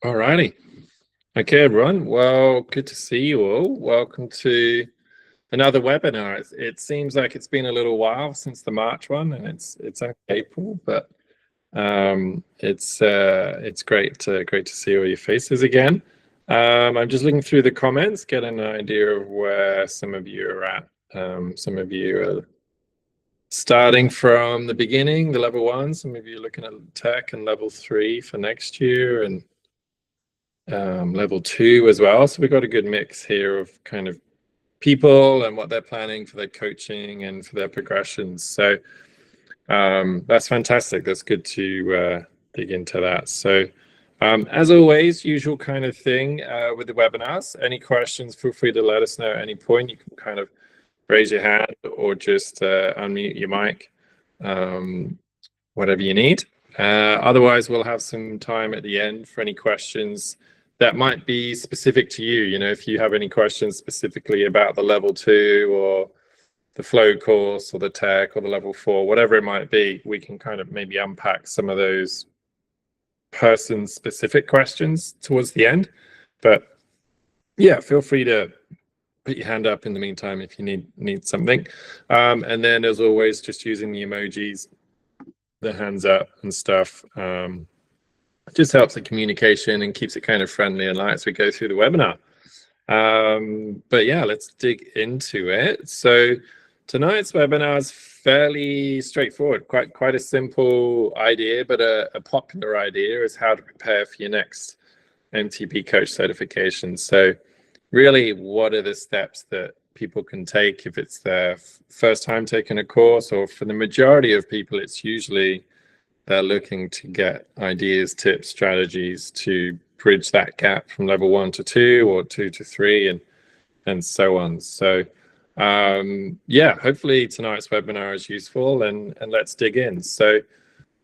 All righty. Okay, everyone. Well, good to see you all. Welcome to another webinar. It seems like it's been a little while since the March one, and it's only April, but it's great to see all your faces again. I'm just looking through the comments, get an idea of where some of you are at. Some of you are starting from the beginning, the level 1. Some of you are looking at tech and level 3 for next year, and level 2 as well. So we've got a good mix here of kind of people and what they're planning for their coaching and for their progressions. So that's fantastic. That's good to dig into that. So as always, usual kind of thing with the webinars. Any questions, feel free to let us know at any point. You can kind of raise your hand or just unmute your mic, whatever you need. Otherwise, we'll have some time at the end for any questions that might be specific to you. You know, if you have any questions specifically about the level 2 or the flow course or the tech or the level 4, whatever it might be, we can kind of maybe unpack some of those person specific questions towards the end. But yeah, feel free to put your hand up in the meantime if you need something. And then as always, just using the emojis, the hands up and stuff. Just helps the communication and keeps it kind of friendly and light as we go through the webinar. But yeah, let's dig into it. So tonight's webinar is fairly straightforward, quite a simple idea, but a popular idea is how to prepare for your next MTB coach certification. So really, what are the steps that people can take if it's their first time taking a course, or for the majority of people, it's usually they're looking to get ideas, tips, strategies to bridge that gap from level 1 to 2 or 2 to 3 and so on. So yeah, hopefully tonight's webinar is useful, and let's dig in. So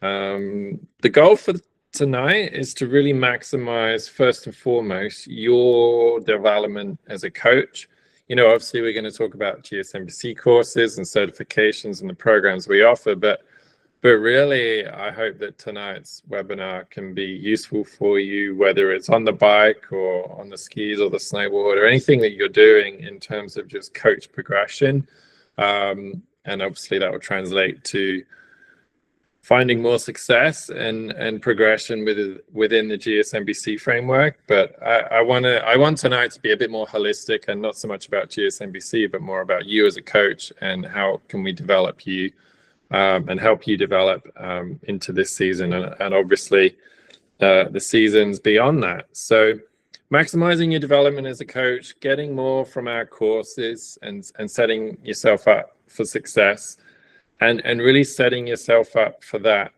the goal for tonight is to really maximize, first and foremost, your development as a coach. You know, obviously we're going to talk about GSMBC courses and certifications and the programs we offer, but really, I hope that tonight's webinar can be useful for you, whether it's on the bike or on the skis or the snowboard or anything that you're doing in terms of just coach progression. And obviously that will translate to finding more success and progression within the GSMBC framework. But I want tonight to be a bit more holistic and not so much about GSMBC, but more about you as a coach and how can we develop you and help you develop into this season and obviously the seasons beyond that. So maximizing your development as a coach, getting more from our courses and setting yourself up for success and really setting yourself up for that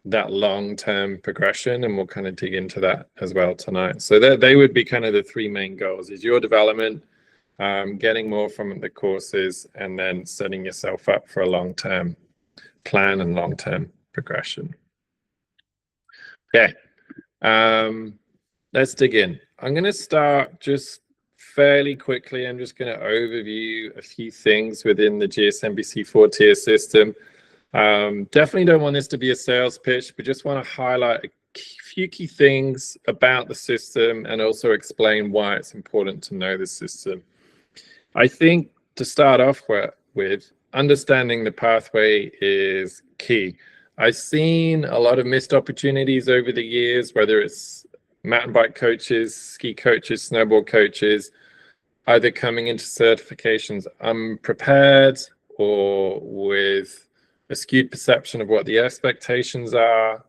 long-term progression. And we'll kind of dig into that as well tonight. So they would be kind of the 3 main goals: is your development, getting more from the courses, and then setting yourself up for a long-term plan and long-term progression. Okay, let's dig in. I'm going to start just fairly quickly. I'm just going to overview a few things within the GSMBC 4-tier system. Definitely don't want this to be a sales pitch, but just want to highlight a few key things about the system and also explain why it's important to know the system. I think to start off with, understanding the pathway is key. I've seen a lot of missed opportunities over the years, whether it's mountain bike coaches, ski coaches, snowboard coaches, either coming into certifications unprepared or with a skewed perception of what the expectations are,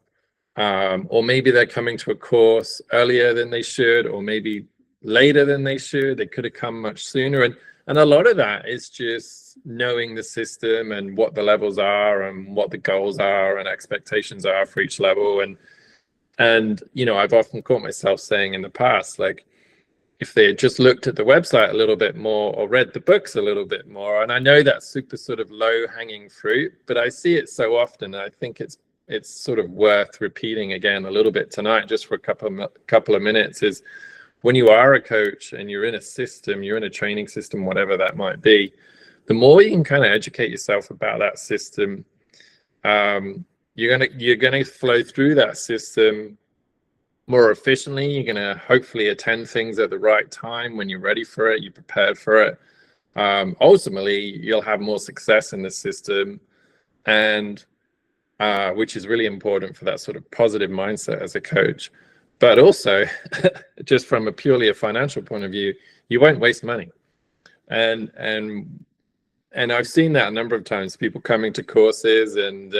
or maybe they're coming to a course earlier than they should, or maybe later than they should. They could have come much sooner. And a lot of that is just knowing the system and what the levels are and what the goals are and expectations are for each level. And you know, I've often caught myself saying in the past, like, if they had just looked at the website a little bit more or read the books a little bit more. And I know that's super sort of low hanging fruit, but I see it so often. I think it's sort of worth repeating again a little bit tonight, just for a couple of minutes, is when you are a coach and you're in a system, you're in a training system, whatever that might be, the more you can kind of educate yourself about that system, you're gonna flow through that system more efficiently. You're going to hopefully attend things at the right time when you're ready for it, you're prepared for it. Ultimately, you'll have more success in the system, and which is really important for that sort of positive mindset as a coach. But also, just from a purely financial point of view, you won't waste money. And I've seen that a number of times, people coming to courses and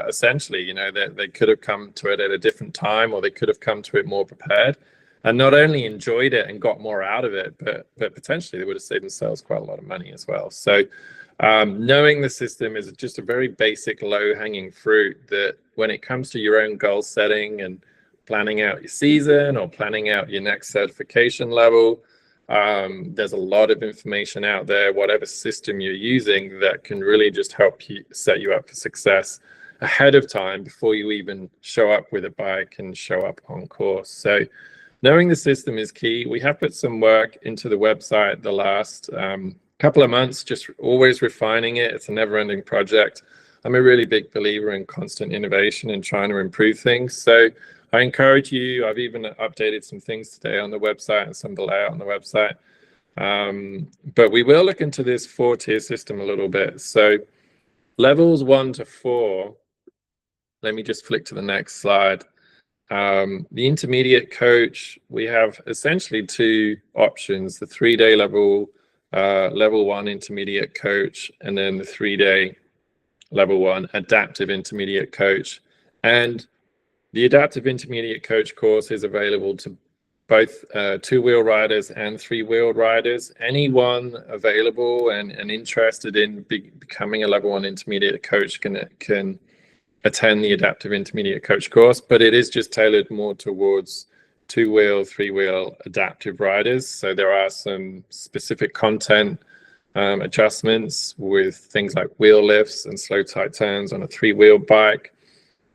essentially, you know, they could have come to it at a different time, or they could have come to it more prepared and not only enjoyed it and got more out of it, but potentially they would have saved themselves quite a lot of money as well. So knowing the system is just a very basic low-hanging fruit that when it comes to your own goal setting and planning out your season or planning out your next certification level, there's a lot of information out there, whatever system you're using, that can really just help you set you up for success ahead of time before you even show up with a bike and show up on course. So knowing the system is key. We have put some work into the website the last couple of months, just always refining it. It's a never-ending project. I'm a really big believer in constant innovation and trying to improve things. So I encourage you. I've even updated some things today on the website and some of the layout on the website. But we will look into this 4-tier system a little bit. So levels 1 to 4, let me just flick to the next slide. The intermediate coach, we have essentially 2 options: the 3-day level, level 1 intermediate coach, and then the 3-day level 1 adaptive intermediate coach. And the adaptive intermediate coach course is available to both 2-wheel riders and 3-wheel riders. Anyone available and interested in becoming a level 1 intermediate coach can attend the adaptive intermediate coach course, but it is just tailored more towards 2-wheel, 3-wheel adaptive riders. So there are some specific content adjustments with things like wheel lifts and slow tight turns on a 3-wheel bike,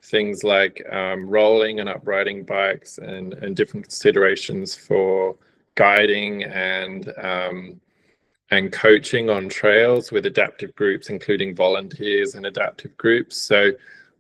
things like rolling and uprighting bikes, and different considerations for guiding and coaching on trails with adaptive groups, including volunteers and adaptive groups. So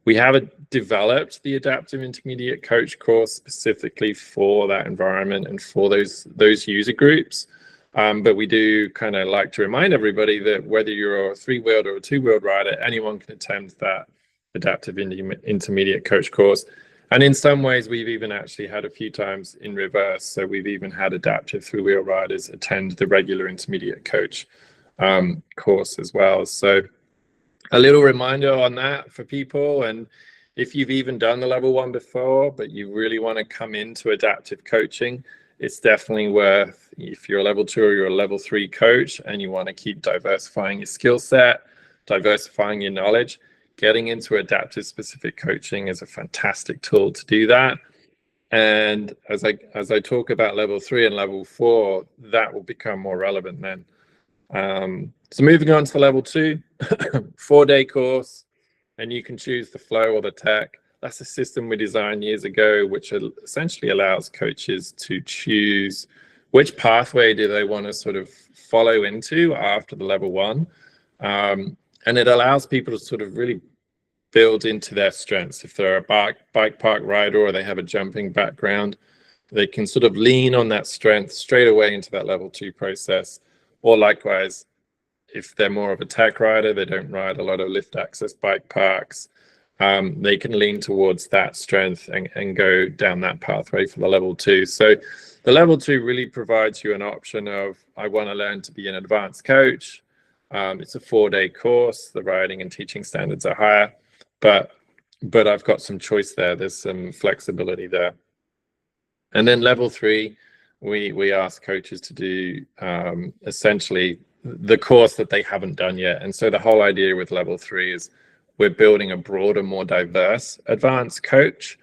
we have developed the adaptive intermediate coach course specifically for that environment and for those user groups. But we do kind of like to remind everybody that whether you're a 3-wheeled or a 2-wheeled rider, anyone can attend that adaptive intermediate coach course. And in some ways, we've even actually had a few times in reverse. So we've even had adaptive 3-wheel riders attend the regular intermediate coach course as well. So a little reminder on that for people. And if you've even done the level 1 before, but you really want to come into adaptive coaching, it's definitely worth, if you're a level 2 or you're a level 3 coach and you want to keep diversifying your skill set, diversifying your knowledge, getting into adaptive specific coaching is a fantastic tool to do that. And as I talk about level 3 and level 4, that will become more relevant then. So moving on to level 2, 4-day course, and you can choose the flow or the tech. That's a system we designed years ago, which essentially allows coaches to choose which pathway do they want to sort of follow into after the level 1. And it allows people to sort of really build into their strengths. If they're a bike park rider or they have a jumping background, they can sort of lean on that strength straight away into that level 2 process. Or likewise, if they're more of a tech rider, they don't ride a lot of lift access bike parks, they can lean towards that strength and go down that pathway for the level 2. So the level 2 really provides you an option of, I want to learn to be an advanced coach. It's a 4-day course. The riding and teaching standards are higher, but I've got some choice there. There's some flexibility there. And then level 3, we ask coaches to do essentially the course that they haven't done yet. And so the whole idea with level 3 is we're building a broader, more diverse advanced coach.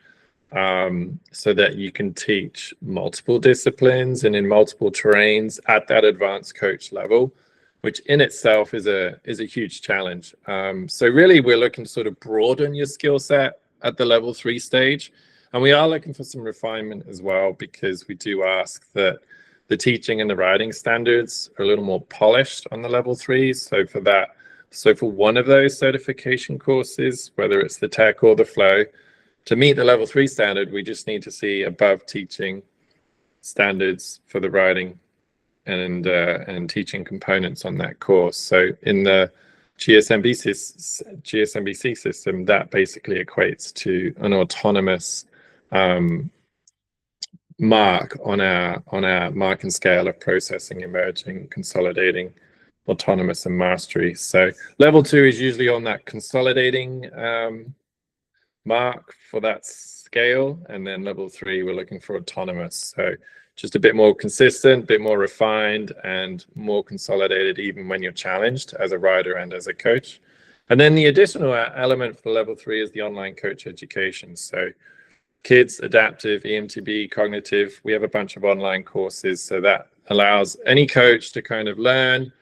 so that you can teach multiple disciplines and in multiple terrains at that advanced coach level, which in itself is a huge challenge. So really, we're looking to sort of broaden your skill set at the level 3 stage. And we are looking for some refinement as well, because we do ask that the teaching and the writing standards are a little more polished on the level 3. So for one of those certification courses, whether it's the tech or the flow, to meet the level 3 standard, we just need to see above teaching standards for the writing and teaching components on that course. So in the GSMBC system, that basically equates to an autonomous mark on our mark and scale of processing, emerging, consolidating, autonomous, and mastery. So level 2 is usually on that consolidating mark for that scale, and then level 3 we're looking for autonomous. So just a bit more consistent, a bit more refined, and more consolidated even when you're challenged as a rider and as a coach. And then the additional element for level 3 is the online coach education. So kids, adaptive, EMTB, cognitive, we have a bunch of online courses, so that allows any coach to kind of learn,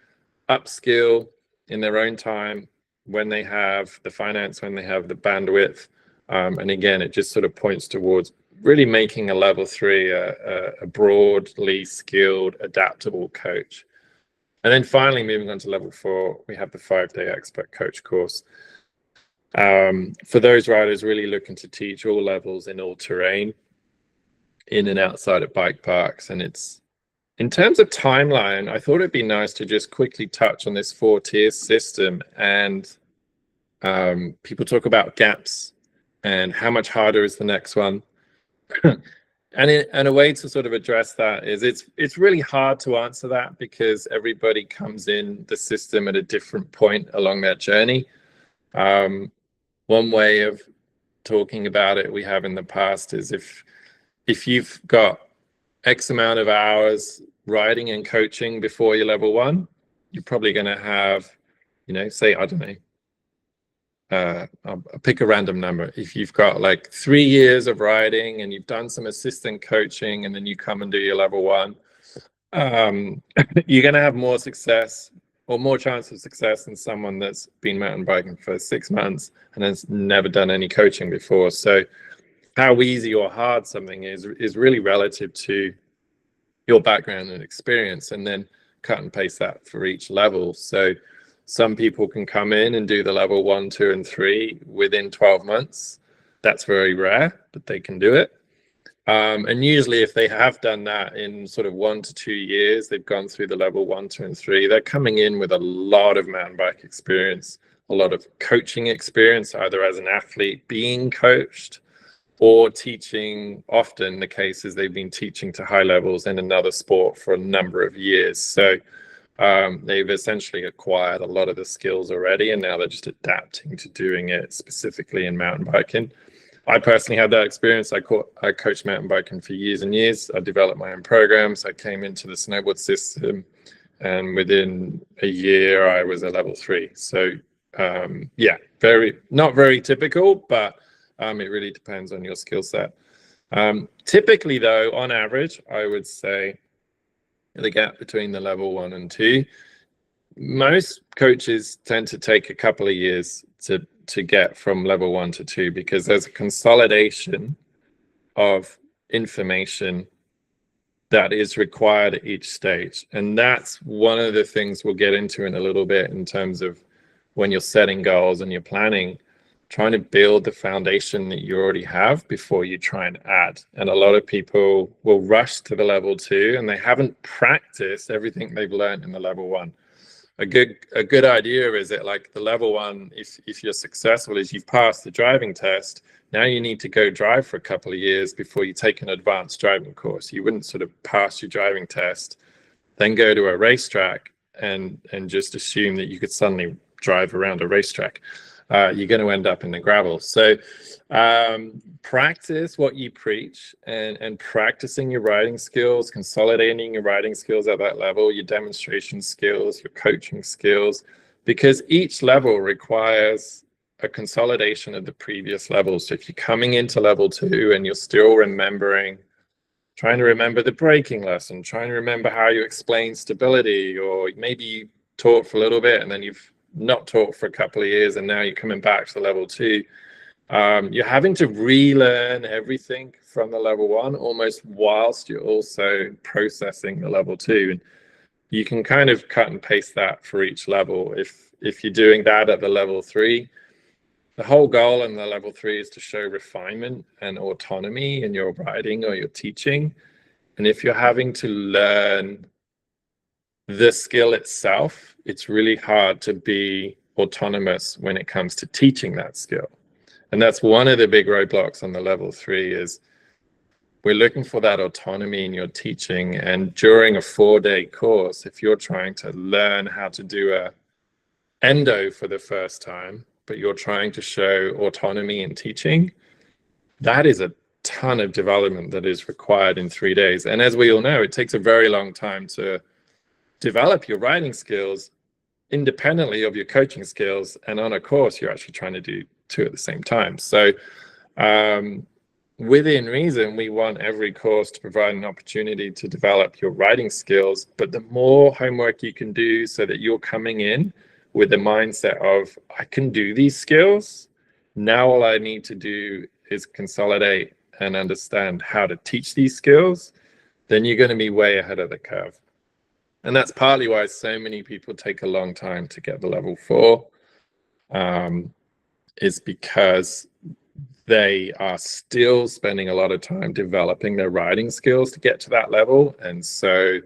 upskill in their own time when they have the finance, when they have the bandwidth. And again, it just sort of points towards really making a level 3 a broadly skilled, adaptable coach. And then finally, moving on to level 4, we have the 5-day expert coach course. For those riders really looking to teach all levels in all terrain, in and outside of bike parks. And it's, in terms of timeline, I thought it'd be nice to just quickly touch on this 4-tier system. And people talk about gaps and how much harder is the next one. And a way to sort of address that is it's really hard to answer that, because everybody comes in the system at a different point along their journey. One way of talking about it we have in the past is if you've got X amount of hours riding and coaching before you're level 1, you're probably going to have, say, I don't know, I'll pick a random number. If you've got like 3 years of riding and you've done some assistant coaching and then you come and do your level 1, you're going to have more success or more chance of success than someone that's been mountain biking for 6 months and has never done any coaching before. So how easy or hard something is really relative to your background and experience, and then cut and paste that for each level. So some people can come in and do the level 1, 2, and 3 within 12 months. That's very rare, but they can do it. And usually if they have done that in sort of 1 to 2 years, they've gone through the level 1, 2, and 3, they're coming in with a lot of mountain bike experience, a lot of coaching experience, either as an athlete being coached or teaching. Often the case is they've been teaching to high levels in another sport for a number of years. So they've essentially acquired a lot of the skills already, and now they're just adapting to doing it specifically in mountain biking. I personally had that experience. I coached mountain biking for years and years. I developed my own programs. I came into the snowboard system, and within a year I was a level 3. So yeah, not very typical, but it really depends on your skill set. Typically though, on average, I would say the gap between the level 1 and 2, most coaches tend to take a couple of years to get from level 1 to 2, because there's a consolidation of information that is required at each stage. And that's one of the things we'll get into in a little bit, in terms of when you're setting goals and you're planning, trying to build the foundation that you already have before you try and add. And a lot of people will rush to the level 2 and they haven't practiced everything they've learned in the level 1. A good idea is that, like, the level 1, if you're successful, is you've passed the driving test. Now you need to go drive for a couple of years before you take an advanced driving course. You wouldn't sort of pass your driving test, then go to a racetrack and just assume that you could suddenly drive around a racetrack. You're going to end up in the gravel. So practice what you preach, and practicing your riding skills, consolidating your riding skills at that level, your demonstration skills, your coaching skills, because each level requires a consolidation of the previous levels. So if you're coming into level 2 and you're still trying to remember the braking lesson, trying to remember how you explain stability, or maybe you taught for a little bit and then you've not taught for a couple of years and now you're coming back to level 2, you're having to relearn everything from the level 1 almost whilst you're also processing the level 2. And you can kind of cut and paste that for each level. If you're doing that at the level 3, the whole goal in the level 3 is to show refinement and autonomy in your writing or your teaching. And if you're having to learn the skill itself, it's really hard to be autonomous when it comes to teaching that skill. And that's one of the big roadblocks on the level 3 is we're looking for that autonomy in your teaching. And during a 4-day course, if you're trying to learn how to do a endo for the first time, but you're trying to show autonomy in teaching, that is a ton of development that is required in 3 days. And as we all know, it takes a very long time to develop your writing skills independently of your coaching skills. And on a course, you're actually trying to do 2 at the same time. So within reason, we want every course to provide an opportunity to develop your writing skills. But the more homework you can do so that you're coming in with the mindset of, I can do these skills, now all I need to do is consolidate and understand how to teach these skills, then you're going to be way ahead of the curve. And that's partly why so many people take a long time to get the level 4, is because they are still spending a lot of time developing their writing skills to get to that level. And so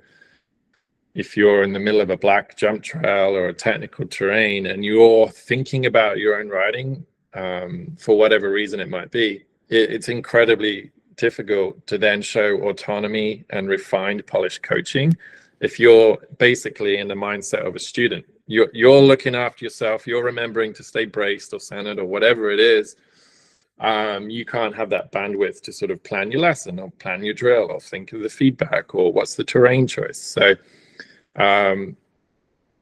if you're in the middle of a black jump trail or a technical terrain and you're thinking about your own writing, for whatever reason it might be, it's incredibly difficult to then show autonomy and refined, polished coaching if you're basically in the mindset of a student. You're looking after yourself, you're remembering to stay braced or centered or whatever it is. You can't have that bandwidth to sort of plan your lesson or plan your drill or think of the feedback or what's the terrain choice. So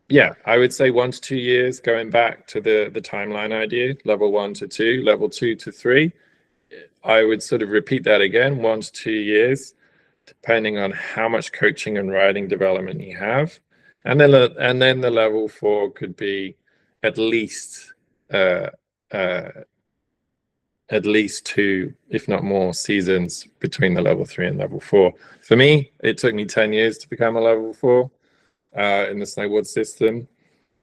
yeah, I would say 1 to 2 years, going back to the timeline idea, level 1 to 2, level 2 to 3. I would sort of repeat that again, 1 to 2 years, depending on how much coaching and writing development you have. And then the level 4 could be at least 2, if not more, seasons between the level 3 and level 4. For me, it took me 10 years to become a level 4 in the snowboard system.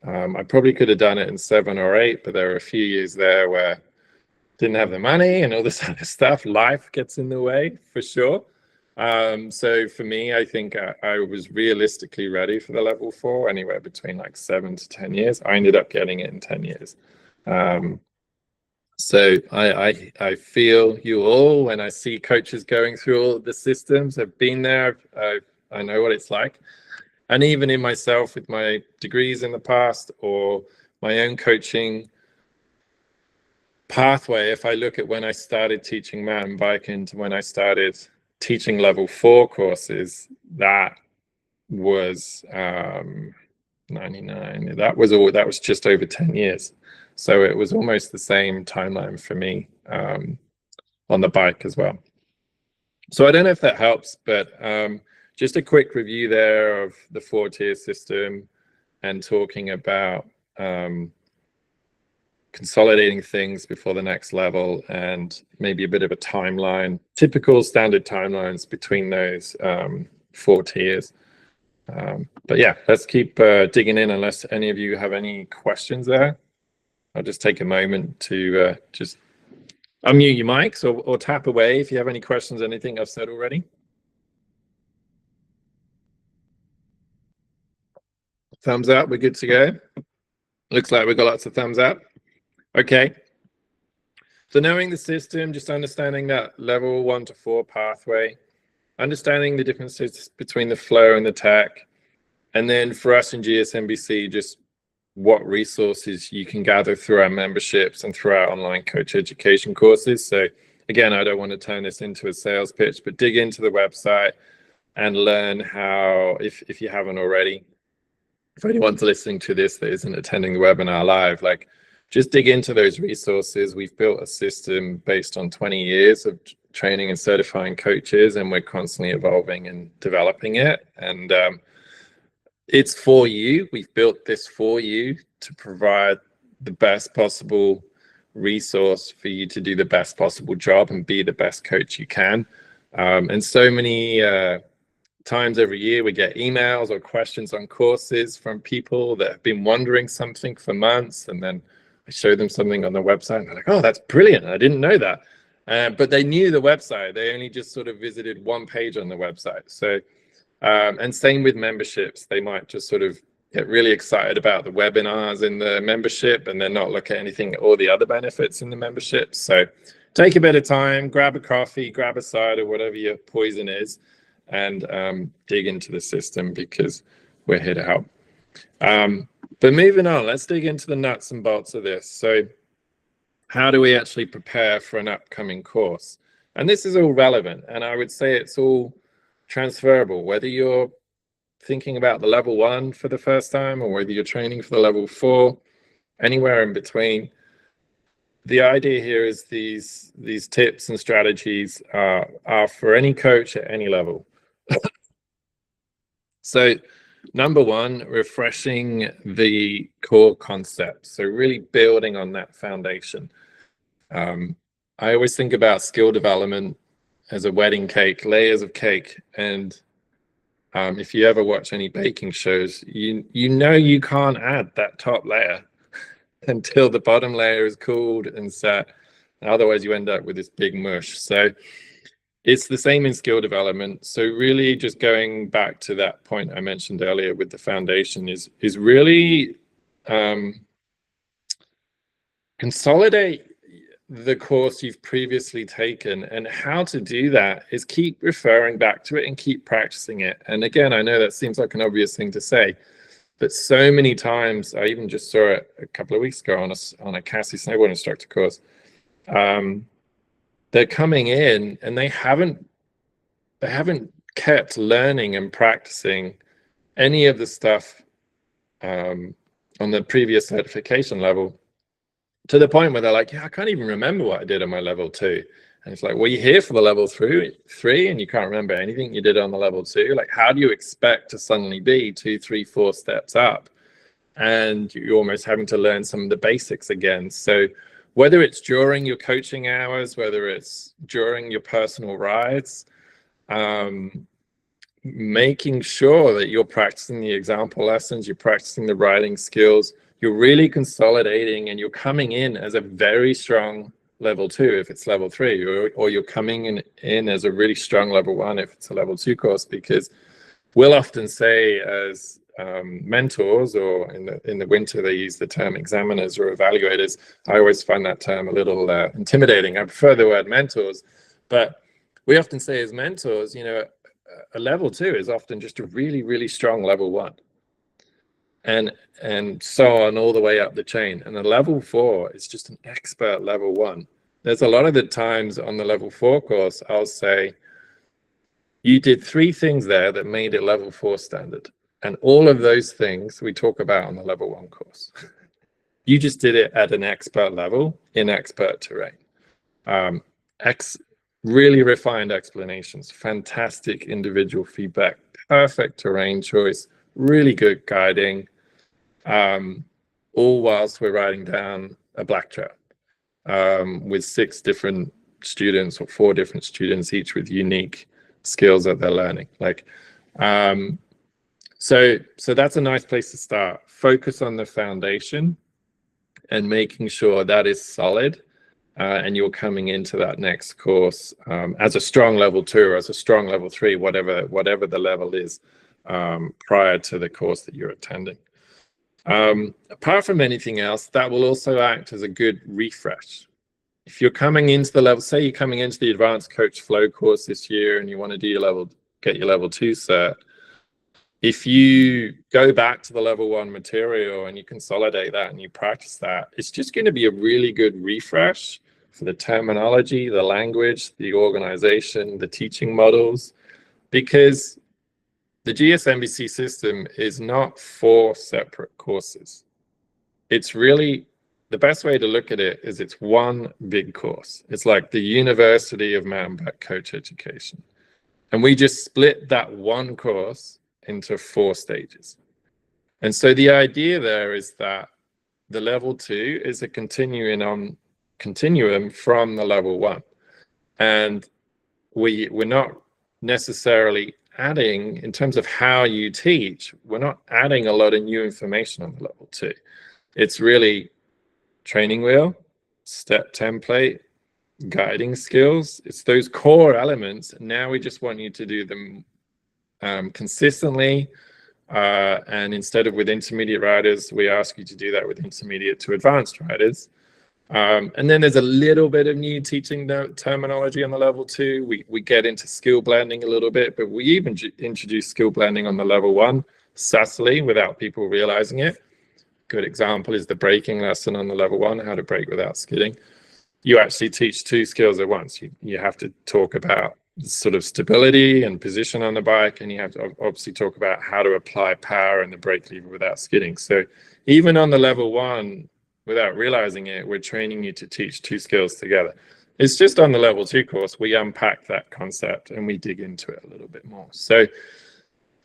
I probably could have done it in 7 or 8, but there were a few years there where I didn't have the money and all this other stuff. Life gets in the way, for sure. So for me, I think I was realistically ready for the level 4 anywhere between like 7 to 10 years. I ended up getting it in 10 years. So I feel you all when I see coaches going through all the systems. I've been there. I know what it's like. And even in myself with my degrees in the past or my own coaching pathway, if I look at when I started teaching mountain biking to when I started teaching level 4 courses, that was 99. That was just over 10 years. So it was almost the same timeline for me on the bike as well. So I don't know if that helps, but just a quick review there of the 4-tier system and talking about consolidating things before the next level and maybe a bit of a timeline, typical standard timelines between those 4 tiers. But yeah, let's keep digging in unless any of you have any questions there. I'll just take a moment to just unmute your mics or tap away if you have any questions, anything I've said already. Thumbs up, we're good to go. Looks like we've got lots of thumbs up. Okay. So knowing the system, just understanding that level 1 to 4 pathway, understanding the differences between the flow and the tech, and then for us in GSMBC, just what resources you can gather through our memberships and through our online coach education courses. So again, I don't want to turn this into a sales pitch, but dig into the website and learn how, if you haven't already, if anyone's listening to this that isn't attending the webinar live, like just dig into those resources. We've built a system based on 20 years of training and certifying coaches, and we're constantly evolving and developing it. And it's for you. We've built this for you to provide the best possible resource for you to do the best possible job and be the best coach you can. And so many times every year we get emails or questions on courses from people that have been wondering something for months, and then I show them something on the website and they're like, oh, that's brilliant, I didn't know that. But they knew the website, they only just sort of visited one page on the website. So and same with memberships, they might just sort of get really excited about the webinars in the membership and then not look at anything, all the other benefits in the membership. So take a bit of time, grab a coffee, grab a cider, whatever your poison is, and dig into the system, because we're here to help. But moving on, let's dig into the nuts and bolts of this. So how do we actually prepare for an upcoming course? And this is all relevant, and I would say it's all transferable, whether you're thinking about the level 1 for the first time or whether you're training for the level 4, anywhere in between. The idea here is these tips and strategies are for any coach at any level. So number 1, refreshing the core concept. So really building on that foundation. I always think about skill development as a wedding cake, layers of cake. And if you ever watch any baking shows, you know you can't add that top layer until the bottom layer is cooled and set. Otherwise you end up with this big mush. So it's the same in skill development. So really just going back to that point I mentioned earlier with the foundation is really consolidate the course you've previously taken. And how to do that is keep referring back to it and keep practicing it. And again, I know that seems like an obvious thing to say, but so many times, I even just saw it a couple of weeks ago on a Cassie snowboard instructor course. They're coming in and they haven't kept learning and practicing any of the stuff on the previous certification level, to the point where they're like, yeah, I can't even remember what I did on my level 2. And it's like, well, you're here for the level 3 and you can't remember anything you did on the level 2. Like, how do you expect to suddenly be 2, 3, 4 steps up? And you're almost having to learn some of the basics again. So whether it's during your coaching hours, whether it's during your personal rides, making sure that you're practicing the example lessons, you're practicing the writing skills, you're really consolidating, and you're coming in as a very strong level 2 if it's level 3, or you're coming in as a really strong level 1 if it's a level 2 course. Because we'll often say as mentors, or in the winter they use the term examiners or evaluators. I always find that term a little intimidating. I prefer the word mentors, but we often say as mentors, you know, a level 2 is often just a really, really strong level 1. And so on all the way up the chain. And a level 4 is just an expert level 1. There's a lot of the times on the level 4 course, I'll say, you did 3 things there that made it level 4 standard. And all of those things we talk about on the level 1 course. You just did it at an expert level in expert terrain. Really refined explanations, fantastic individual feedback, perfect terrain choice, really good guiding, all whilst we're riding down a black trail with 6 different students or 4 different students, each with unique skills that they're learning. Like, so that's a nice place to start. Focus on the foundation and making sure that is solid, and you're coming into that next course as a strong level 2 or as a strong level 3, whatever the level is, prior to the course that you're attending. Apart from anything else, that will also act as a good refresh. If you're coming into the level, say you're coming into the Advanced Coach Flow course this year and you want to do get your level 2 cert, if you go back to the level 1 material and you consolidate that and you practice that, it's just going to be a really good refresh for the terminology, the language, the organization, the teaching models, because the GSMBC system is not 4 separate courses. It's really the best way to look at it is it's one big course. It's like the University of Mountain Bike Coach Education. And we just split that one course into 4 stages. And so the idea there is that the level 2 is a continuum from the level 1. And we're not necessarily adding, in terms of how you teach, we're not adding a lot of new information on the level 2. It's really training wheel, step template, guiding skills. It's those core elements. Now we just want you to do them consistently. And instead of with intermediate riders, we ask you to do that with intermediate to advanced riders. And then there's a little bit of new teaching terminology on the level 2. We get into skill blending a little bit, but we even introduce skill blending on the level 1 subtly without people realizing it. Good example is the braking lesson on the level 1, how to brake without skidding. You actually teach 2 skills at once. You have to talk about sort of stability and position on the bike, and you have to obviously talk about how to apply power and the brake lever without skidding. So even on the level 1, without realizing it, we're training you to teach 2 skills together. It's just on the level 2 course, we unpack that concept and we dig into it a little bit more. So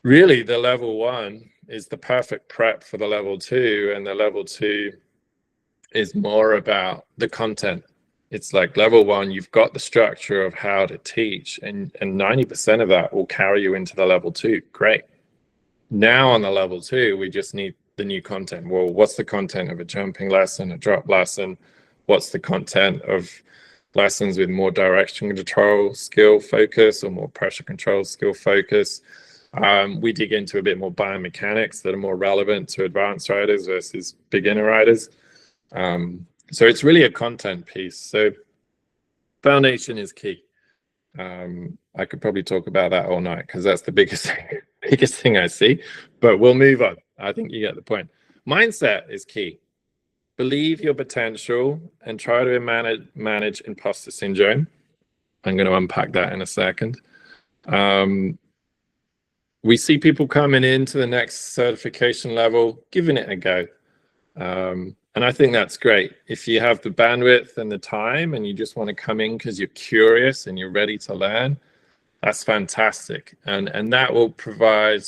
really the level 1 is the perfect prep for the level 2, and the level 2 is more about the content. It's like level 1, you've got the structure of how to teach, and 90% of that will carry you into the level 2. Great. Now on the level 2, we just need the new content. Well, what's the content of a jumping lesson, a drop lesson? What's the content of lessons with more direction control skill focus or more pressure control skill focus? We dig into a bit more biomechanics that are more relevant to advanced riders versus beginner riders. So it's really a content piece. So foundation is key. I could probably talk about that all night because that's the biggest thing I see, but we'll move on. I think you get the point. Mindset is key. Believe your potential and try to manage imposter syndrome. I'm going to unpack that in a second. We see people coming into the next certification level, giving it a go. And I think that's great. If you have the bandwidth and the time and you just want to come in because you're curious and you're ready to learn, that's fantastic. And that will provide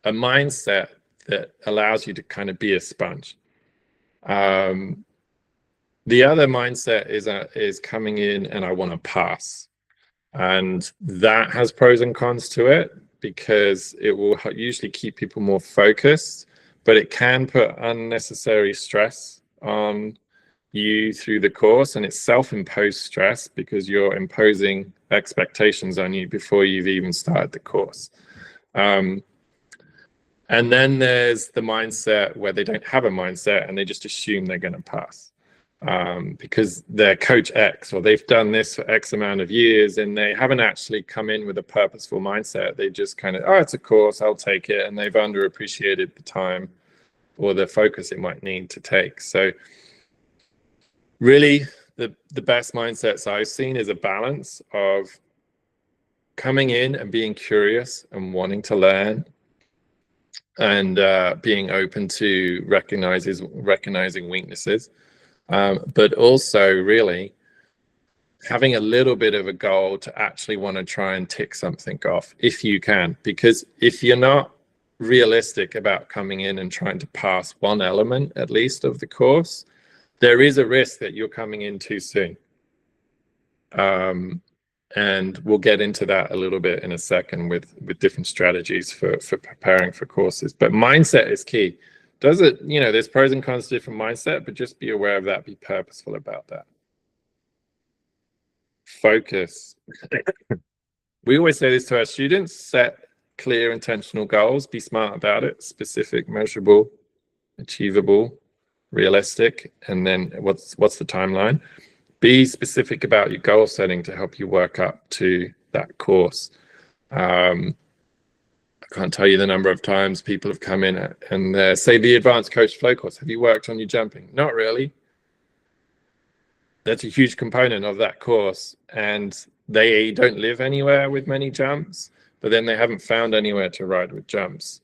a mindset that allows you to kind of be a sponge. The other mindset is coming in and I want to pass. And that has pros and cons to it because it will usually keep people more focused, but it can put unnecessary stress on you through the course, and it's self-imposed stress because you're imposing expectations on you before you've even started the course. And then there's the mindset where they don't have a mindset and they just assume they're going to pass because they're coach X or they've done this for X amount of years and they haven't actually come in with a purposeful mindset. They just kind of, oh, it's a course, I'll take it. And they've underappreciated the time or the focus it might need to take. So really the best mindsets I've seen is a balance of coming in and being curious and wanting to learn and being open to recognizing weaknesses, but also really having a little bit of a goal to actually want to try and tick something off if you can, because if you're not realistic about coming in and trying to pass one element at least of the course, there is a risk that you're coming in too soon. And we'll get into that a little bit in a second with different strategies for preparing for courses. But mindset is key. Does it, you know, there's pros and cons to different mindset, but just be aware of that, be purposeful about that. Focus. We always say this to our students, set clear intentional goals, be smart about it, specific, measurable, achievable, realistic, and then what's the timeline? Be specific about your goal setting to help you work up to that course. I can't tell you the number of times people have come in and say the advanced coach flow course, have you worked on your jumping? Not really. That's a huge component of that course, and they don't live anywhere with many jumps, but then they haven't found anywhere to ride with jumps.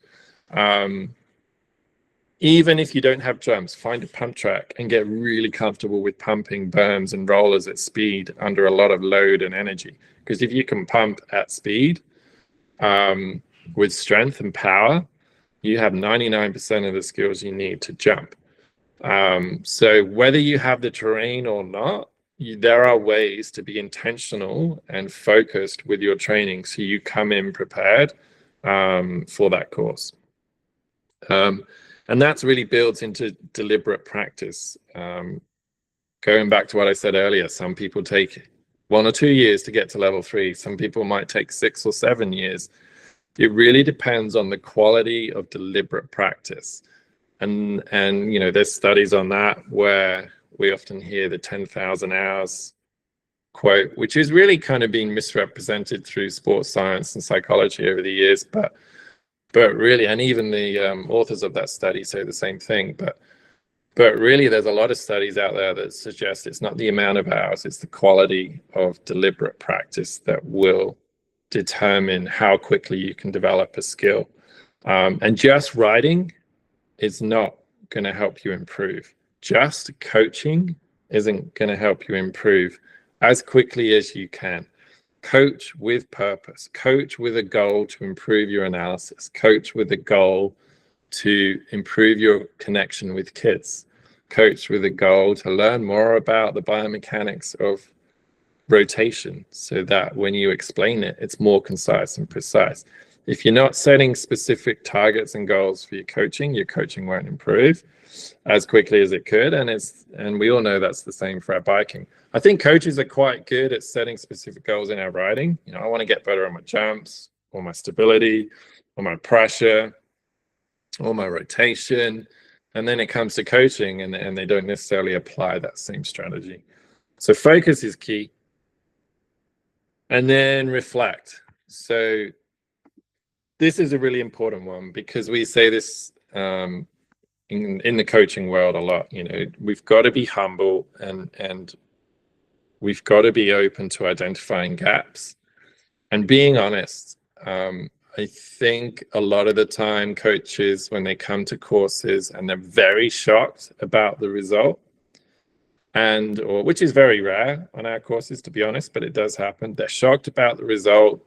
even if you don't have jumps, find a pump track and get really comfortable with pumping berms and rollers at speed under a lot of load and energy. Because if you can pump at speed with strength and power, you have 99% of the skills you need to jump. So whether you have the terrain or not, there are ways to be intentional and focused with your training so you come in prepared for that course. And that's really built into deliberate practice. Going back to what I said earlier, some people take 1 or 2 years to get to level 3. Some people might take 6 or 7 years. It really depends on the quality of deliberate practice. And you know, there's studies on that where we often hear the 10,000 hours quote, which is really kind of being misrepresented through sports science and psychology over the years. But really, and even the authors of that study say the same thing. But really, there's a lot of studies out there that suggest it's not the amount of hours, it's the quality of deliberate practice that will determine how quickly you can develop a skill. And just riding is not going to help you improve. Just coaching isn't going to help you improve as quickly as you can. Coach with purpose, coach with a goal to improve your analysis, coach with a goal to improve your connection with kids, coach with a goal to learn more about the biomechanics of rotation so that when you explain it, it's more concise and precise. If you're not setting specific targets and goals for your coaching won't improve as quickly as it could. And we all know that's the same for our biking. I think coaches are quite good at setting specific goals in our riding. You know, I want to get better on my jumps, or my stability, or my pressure, or my rotation. And then it comes to coaching and they don't necessarily apply that same strategy. So focus is key. And then reflect. So this is a really important one because we say this in the coaching world a lot. You know, we've got to be humble and we've got to be open to identifying gaps and being honest. I think a lot of the time coaches, when they come to courses and they're very shocked about the result, or which is very rare on our courses, to be honest, but it does happen. They're shocked about the result,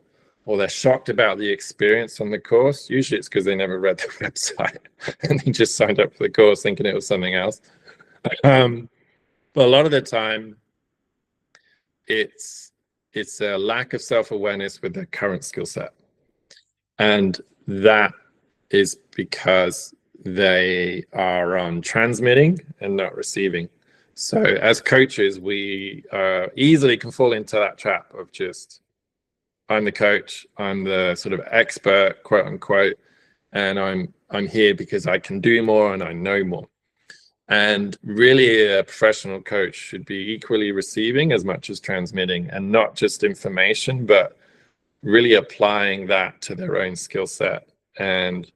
or they're shocked about the experience on the course. Usually it's because they never read the website and they just signed up for the course thinking it was something else. But a lot of the time, it's a lack of self-awareness with their current skill set. And that is because they are transmitting and not receiving. So as coaches, we easily can fall into that trap of just, I'm the coach, I'm the sort of expert, quote unquote, and I'm here because I can do more and I know more. And really a professional coach should be equally receiving as much as transmitting, and not just information, but really applying that to their own skill set. And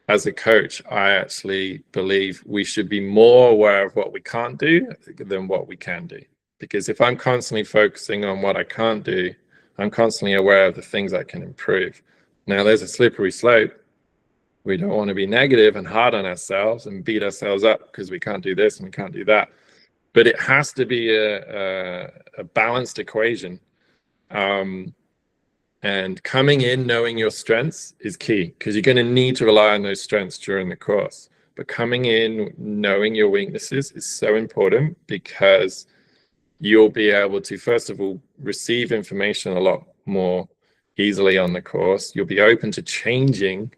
as a coach, I actually believe we should be more aware of what we can't do than what we can do. Because if I'm constantly focusing on what I can't do, I'm constantly aware of the things I can improve. Now, there's a slippery slope. We don't want to be negative and hard on ourselves and beat ourselves up because we can't do this and we can't do that. But it has to be a balanced equation. And coming in knowing your strengths is key, because you're going to need to rely on those strengths during the course. But coming in knowing your weaknesses is so important, because you'll be able to, first of all, receive information a lot more easily on the course. You'll be open to changing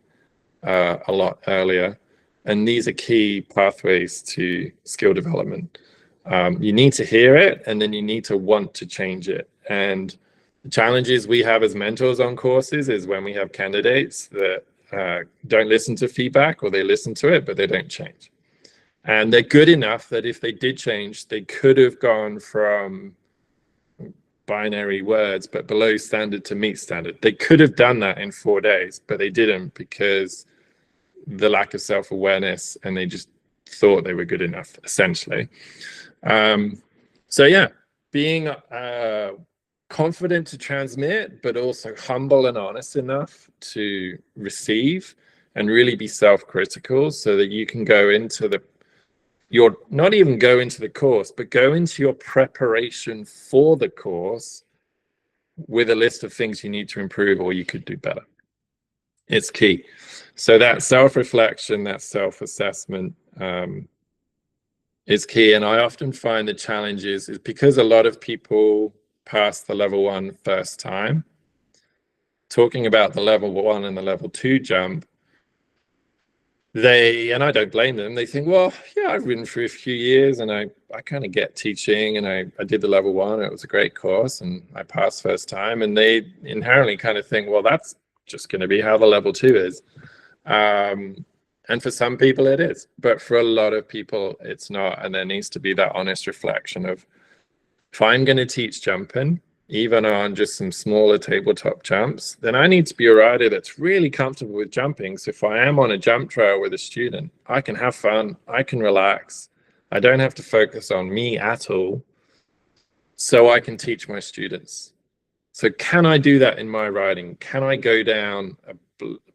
a lot earlier. And these are key pathways to skill development. You need to hear it, and then you need to want to change it. And the challenges we have as mentors on courses is when we have candidates that don't listen to feedback, or they listen to it, but they don't change. And they're good enough that if they did change, they could have gone from binary words, but below standard to meet standard. They could have done that in 4 days, but they didn't, because the lack of self-awareness, and they just thought they were good enough, essentially. So yeah, being confident to transmit, but also humble and honest enough to receive, and really be self-critical so that you can go into not even go into the course, but go into your preparation for the course with a list of things you need to improve or you could do better. It's key. So that self-reflection, that self-assessment is key. And I often find the challenge is because a lot of people pass the level 1 first time, talking about the level 1 and the level 2 jump, and I don't blame them, they think, well, yeah, I've ridden for a few years and I kind of get teaching, and I did the level 1, it was a great course and I passed first time, and they inherently kind of think, well, that's just going to be how the level 2 is. And for some people it is, but for a lot of people it's not. And there needs to be that honest reflection of, if I'm going to teach jumping, even on just some smaller tabletop jumps, then I need to be a rider that's really comfortable with jumping. So if I am on a jump trail with a student, I can have fun, I can relax, I don't have to focus on me at all, so I can teach my students. So can I do that in my riding? Can I go down a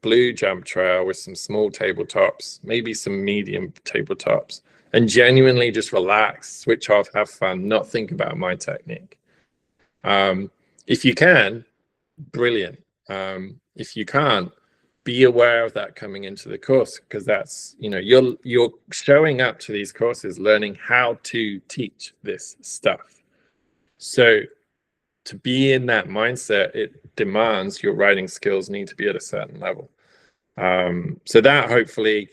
blue jump trail with some small tabletops, maybe some medium tabletops, and genuinely just relax, switch off, have fun, not think about my technique? If you can, brilliant. If you can't, be aware of that coming into the course, because that's, you're showing up to these courses learning how to teach this stuff. So to be in that mindset, it demands your writing skills need to be at a certain level. So that hopefully,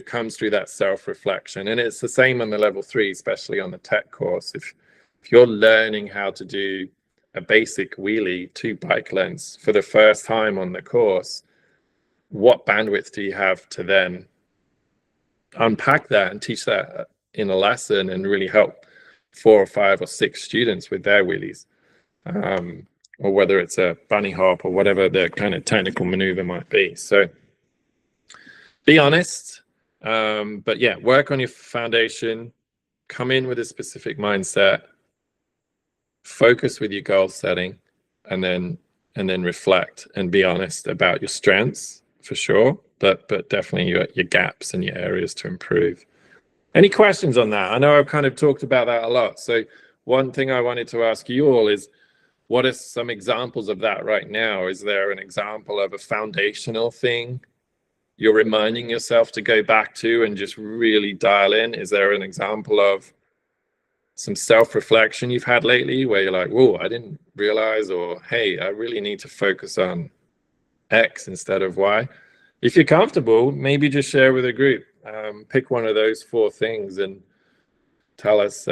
comes through that self-reflection. And it's the same on the level 3, especially on the tech course. If you're learning how to do a basic wheelie 2 bike lengths for the first time on the course, what bandwidth do you have to then unpack that and teach that in a lesson and really help 4 or 5 or 6 students with their wheelies? Or whether it's a bunny hop or whatever the kind of technical maneuver might be. So be honest, but yeah, work on your foundation, come in with a specific mindset, focus with your goal setting, and then reflect and be honest about your strengths for sure, but definitely your gaps and your areas to improve. Any questions on that? I know I've kind of talked about that a lot. So one thing I wanted to ask you all is, what are some examples of that right now? Is there an example of a foundational thing you're reminding yourself to go back to and just really dial in? Is there an example of some self-reflection you've had lately where you're like, whoa, I didn't realize, or hey, I really need to focus on X instead of Y? If you're comfortable, maybe just share with a group. Pick one of those 4 things and tell us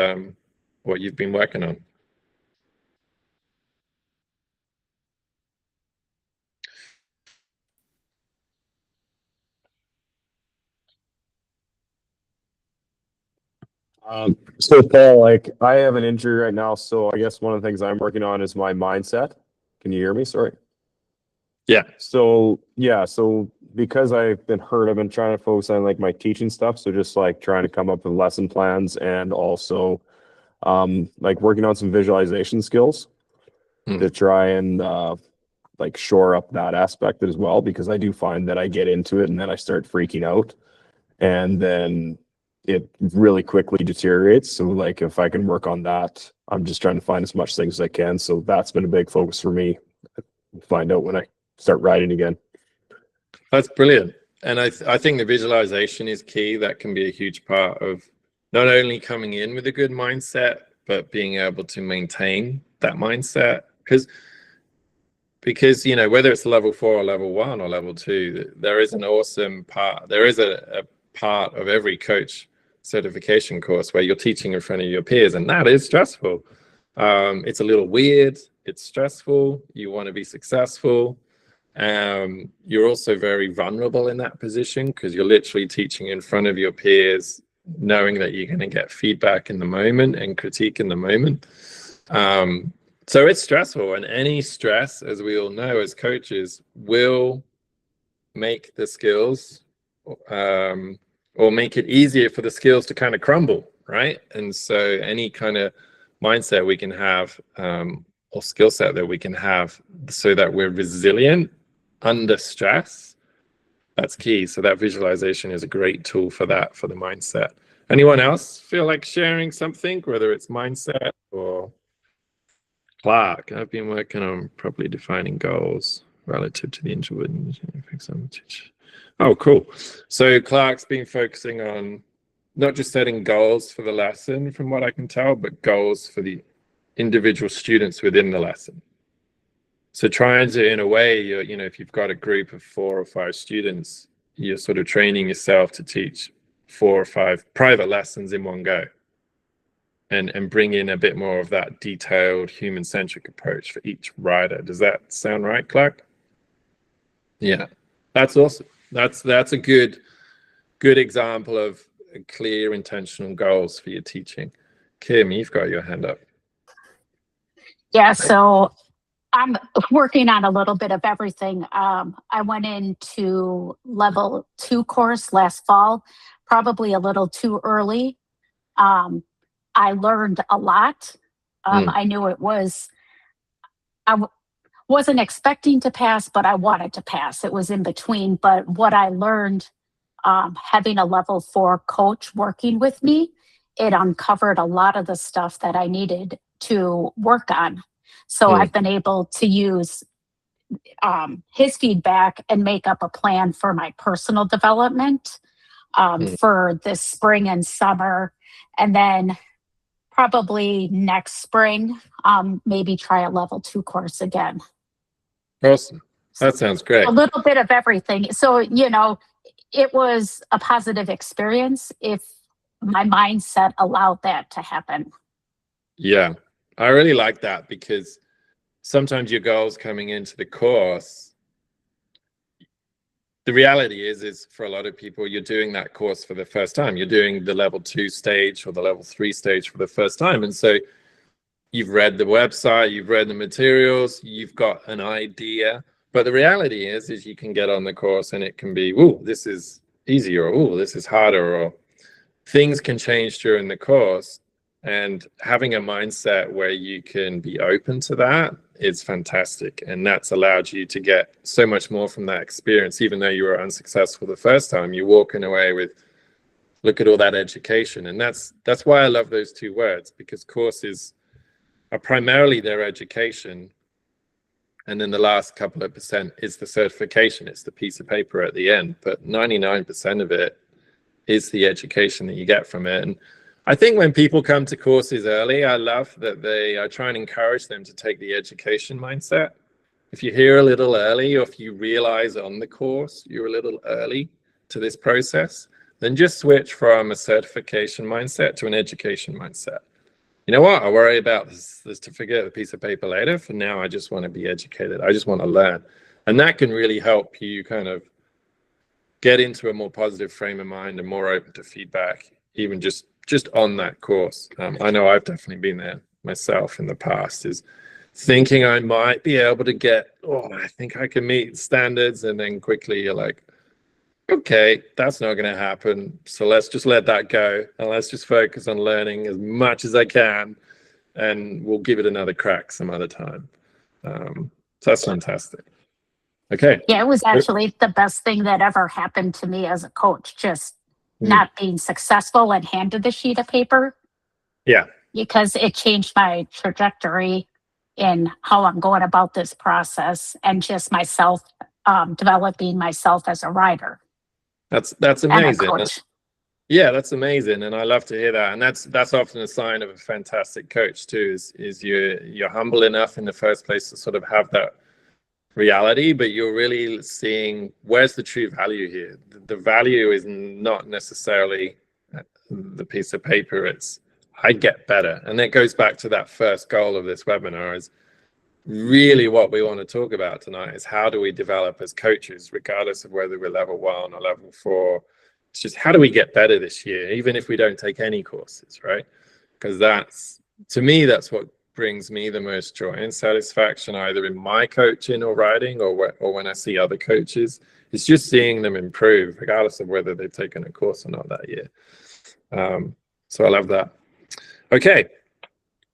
what you've been working on. So Paul, like I have an injury right now, so I guess one of the things I'm working on is my mindset. Can you hear me? Sorry. Yeah. So because I've been hurt, I've been trying to focus on like my teaching stuff. So just like trying to come up with lesson plans, and also like working on some visualization skills to try and like shore up that aspect as well, because I do find that I get into it and then I start freaking out, and then it really quickly deteriorates. So like if I can work on that, I'm just trying to find as much things as I can. So that's been a big focus for me. Find out when I start riding again. That's brilliant. And I think the visualization is key. That can be a huge part of not only coming in with a good mindset, but being able to maintain that mindset. Because whether it's level 4 or level 1 or level 2, there is an awesome part. There is a part of every coach certification course where you're teaching in front of your peers, and that is stressful. It's a little weird, it's stressful, you want to be successful. You're also very vulnerable in that position because you're literally teaching in front of your peers, knowing that you're going to get feedback in the moment and critique in the moment. So it's stressful, and any stress, as we all know as coaches, will make the skills or make it easier for the skills to kind of crumble, right? And so any kind of mindset we can have or skill set that we can have so that we're resilient under stress That's key. So that visualization is a great tool for that, for the mindset. Anyone else feel like sharing something, whether it's mindset or Clark? I've been working on properly defining goals relative to the introvert. Oh, cool. So Clark's been focusing on not just setting goals for the lesson, from what I can tell, but goals for the individual students within the lesson. So trying to, in a way, you know, if you've got a group of 4 or 5 students, you're sort of training yourself to teach 4 or 5 private lessons in one go, and bring in a bit more of that detailed human-centric approach for each rider. Does that sound right, Clark? Yeah, that's awesome. That's a good example of clear intentional goals for your teaching. Kim, you've got your hand up. Yeah, so I'm working on a little bit of everything. I went into level 2 course last fall, probably a little too early. I learned a lot. I knew it was, wasn't expecting to pass, but I wanted to pass. It was in between. But what I learned, having a level 4 coach working with me, it uncovered a lot of the stuff that I needed to work on. So I've been able to use his feedback and make up a plan for my personal development for this spring and summer. And then probably next spring, maybe try a level 2 course again. Awesome. That sounds great. A little bit of everything. So, you know, it was a positive experience if my mindset allowed that to happen. Yeah, I really like that, because sometimes your goals coming into the course, the reality is for a lot of people, you're doing that course for the first time. You're doing the level 2 stage or the level 3 stage for the first time. And so you've read the website, you've read the materials, you've got an idea. But the reality is you can get on the course and it can be, ooh, this is easier, or ooh, this is harder, or things can change during the course. And having a mindset where you can be open to that is fantastic. And that's allowed you to get so much more from that experience. Even though you were unsuccessful the first time, you're walking away with, look at all that education. And that's why I love those 2 words, because courses are primarily their education. And then the last couple of percent is the certification. It's the piece of paper at the end. But 99% of it is the education that you get from it. And I think when people come to courses early, I love that I try and encourage them to take the education mindset. If you're here a little early, or if you realize on the course you're a little early to this process, then just switch from a certification mindset to an education mindset. You know what? I worry about this to forget the piece of paper later. For now, I just want to be educated. I just want to learn. And that can really help you kind of get into a more positive frame of mind and more open to feedback, even just on that course. I know I've definitely been there myself in the past, is thinking I might be able to get, I think I can meet standards. And then quickly you're like, okay, that's not going to happen. So let's just let that go. And let's just focus on learning as much as I can. And we'll give it another crack some other time. So that's fantastic. Okay. Yeah, it was actually the best thing that ever happened to me as a coach, just not being successful and handed the sheet of paper. Yeah. Because it changed my trajectory in how I'm going about this process, and just myself, developing myself as a rider. That's amazing. Yeah, that's amazing. And I love to hear that. And that's often a sign of a fantastic coach too, is you're humble enough in the first place to sort of have that reality, but you're really seeing where's the true value here. The value is not necessarily the piece of paper, it's I get better. And that goes back to that first goal of this webinar, is really what we want to talk about tonight, is how do we develop as coaches, regardless of whether we're level 1 or level 4. It's just, how do we get better this year, even if we don't take any courses, right? Because that's, to me, that's what brings me the most joy and satisfaction, either in my coaching or riding, or when I see other coaches. It's just seeing them improve, regardless of whether they've taken a course or not that year. So I love that. Okay,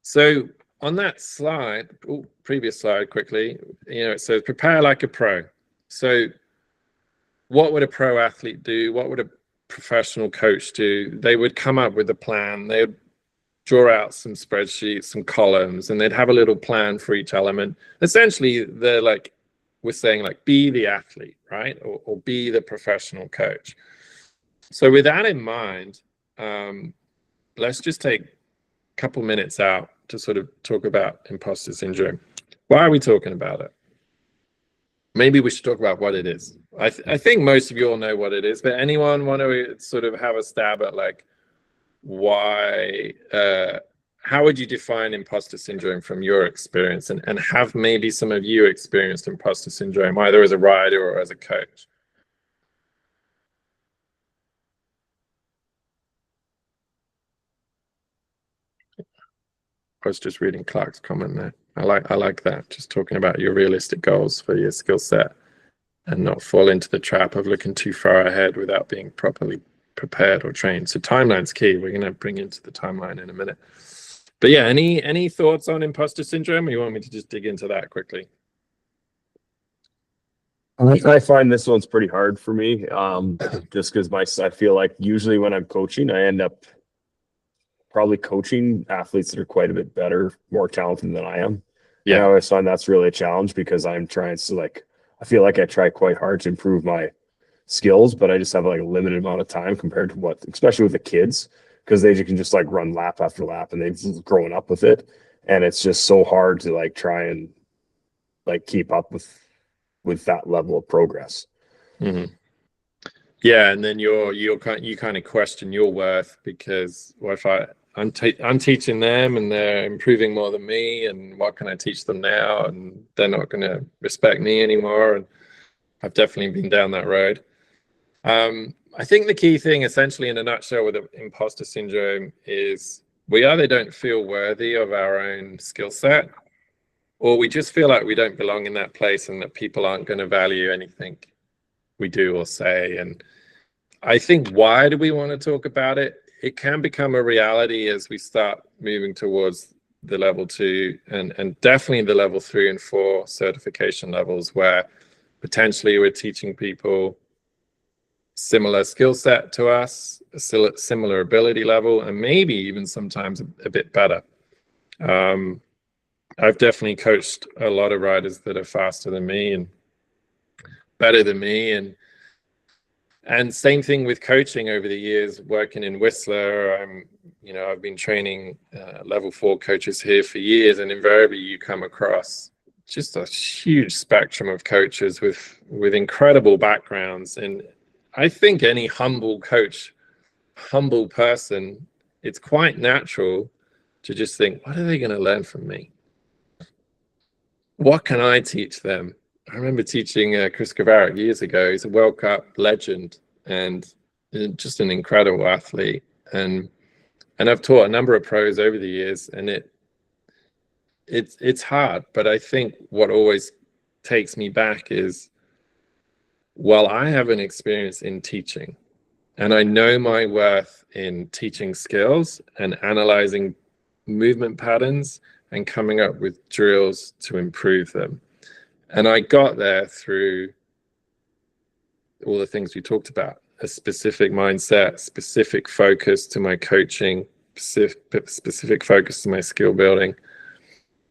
so on that slide, previous slide quickly, it says prepare like a pro. So what would a pro athlete do? What would a professional coach do? They would come up with a plan. They would draw out some spreadsheets, some columns, and they'd have a little plan for each element. Essentially, they're like, we're saying like, be the athlete, right? Or be the professional coach. So with that in mind, let's just take a couple minutes out to sort of talk about imposter syndrome. Why are we talking about it? Maybe we should talk about what it is. I think most of you all know what it is, but anyone want to sort of have a stab at like why, how would you define imposter syndrome from your experience, and have maybe some of you experienced imposter syndrome either as a rider or as a coach? I was just reading Clark's comment there. I like that. Just talking about your realistic goals for your skill set and not fall into the trap of looking too far ahead without being properly prepared or trained. So timeline's key. We're going to bring into the timeline in a minute. But yeah, any thoughts on imposter syndrome, or you want me to just dig into that quickly? I find this one's pretty hard for me, just because I feel like usually when I'm coaching, I end up probably coaching athletes that are quite a bit better, more talented than I am. Yeah, I always find that's really a challenge because I'm trying to I feel like I try quite hard to improve my skills, but I just have like a limited amount of time compared to especially with the kids, because they can just like run lap after lap and they've grown up with it. And it's just so hard to like try and like keep up with that level of progress. Mm-hmm. Yeah, and then you kind of question your worth because if I'm teaching them and they're improving more than me, and what can I teach them now? And they're not going to respect me anymore. And I've definitely been down that road. I think the key thing, essentially, in a nutshell, with imposter syndrome is we either don't feel worthy of our own skill set, or we just feel like we don't belong in that place and that people aren't going to value anything we do or say. And I think, why do we want to talk about it? It can become a reality as we start moving towards the level 2 and definitely the level 3 and 4 certification levels, where potentially we're teaching people similar skill set to us, a similar ability level, and maybe even sometimes a bit better. I've definitely coached a lot of riders that are faster than me and better than me, and same thing with coaching over the years. Working in Whistler, I've been training level 4 coaches here for years, and invariably you come across just a huge spectrum of coaches with incredible backgrounds. And I think any humble person, it's quite natural to just think, what are they going to learn from me? What can I teach them? I remember teaching Chris Kavarik years ago. He's a World Cup legend and just an incredible athlete. And I've taught a number of pros over the years, and it's hard. But I think what always takes me back is, well, I have an experience in teaching, and I know my worth in teaching skills and analyzing movement patterns and coming up with drills to improve them. And I got there through all the things we talked about: a specific mindset, specific focus to my coaching, specific focus to my skill building,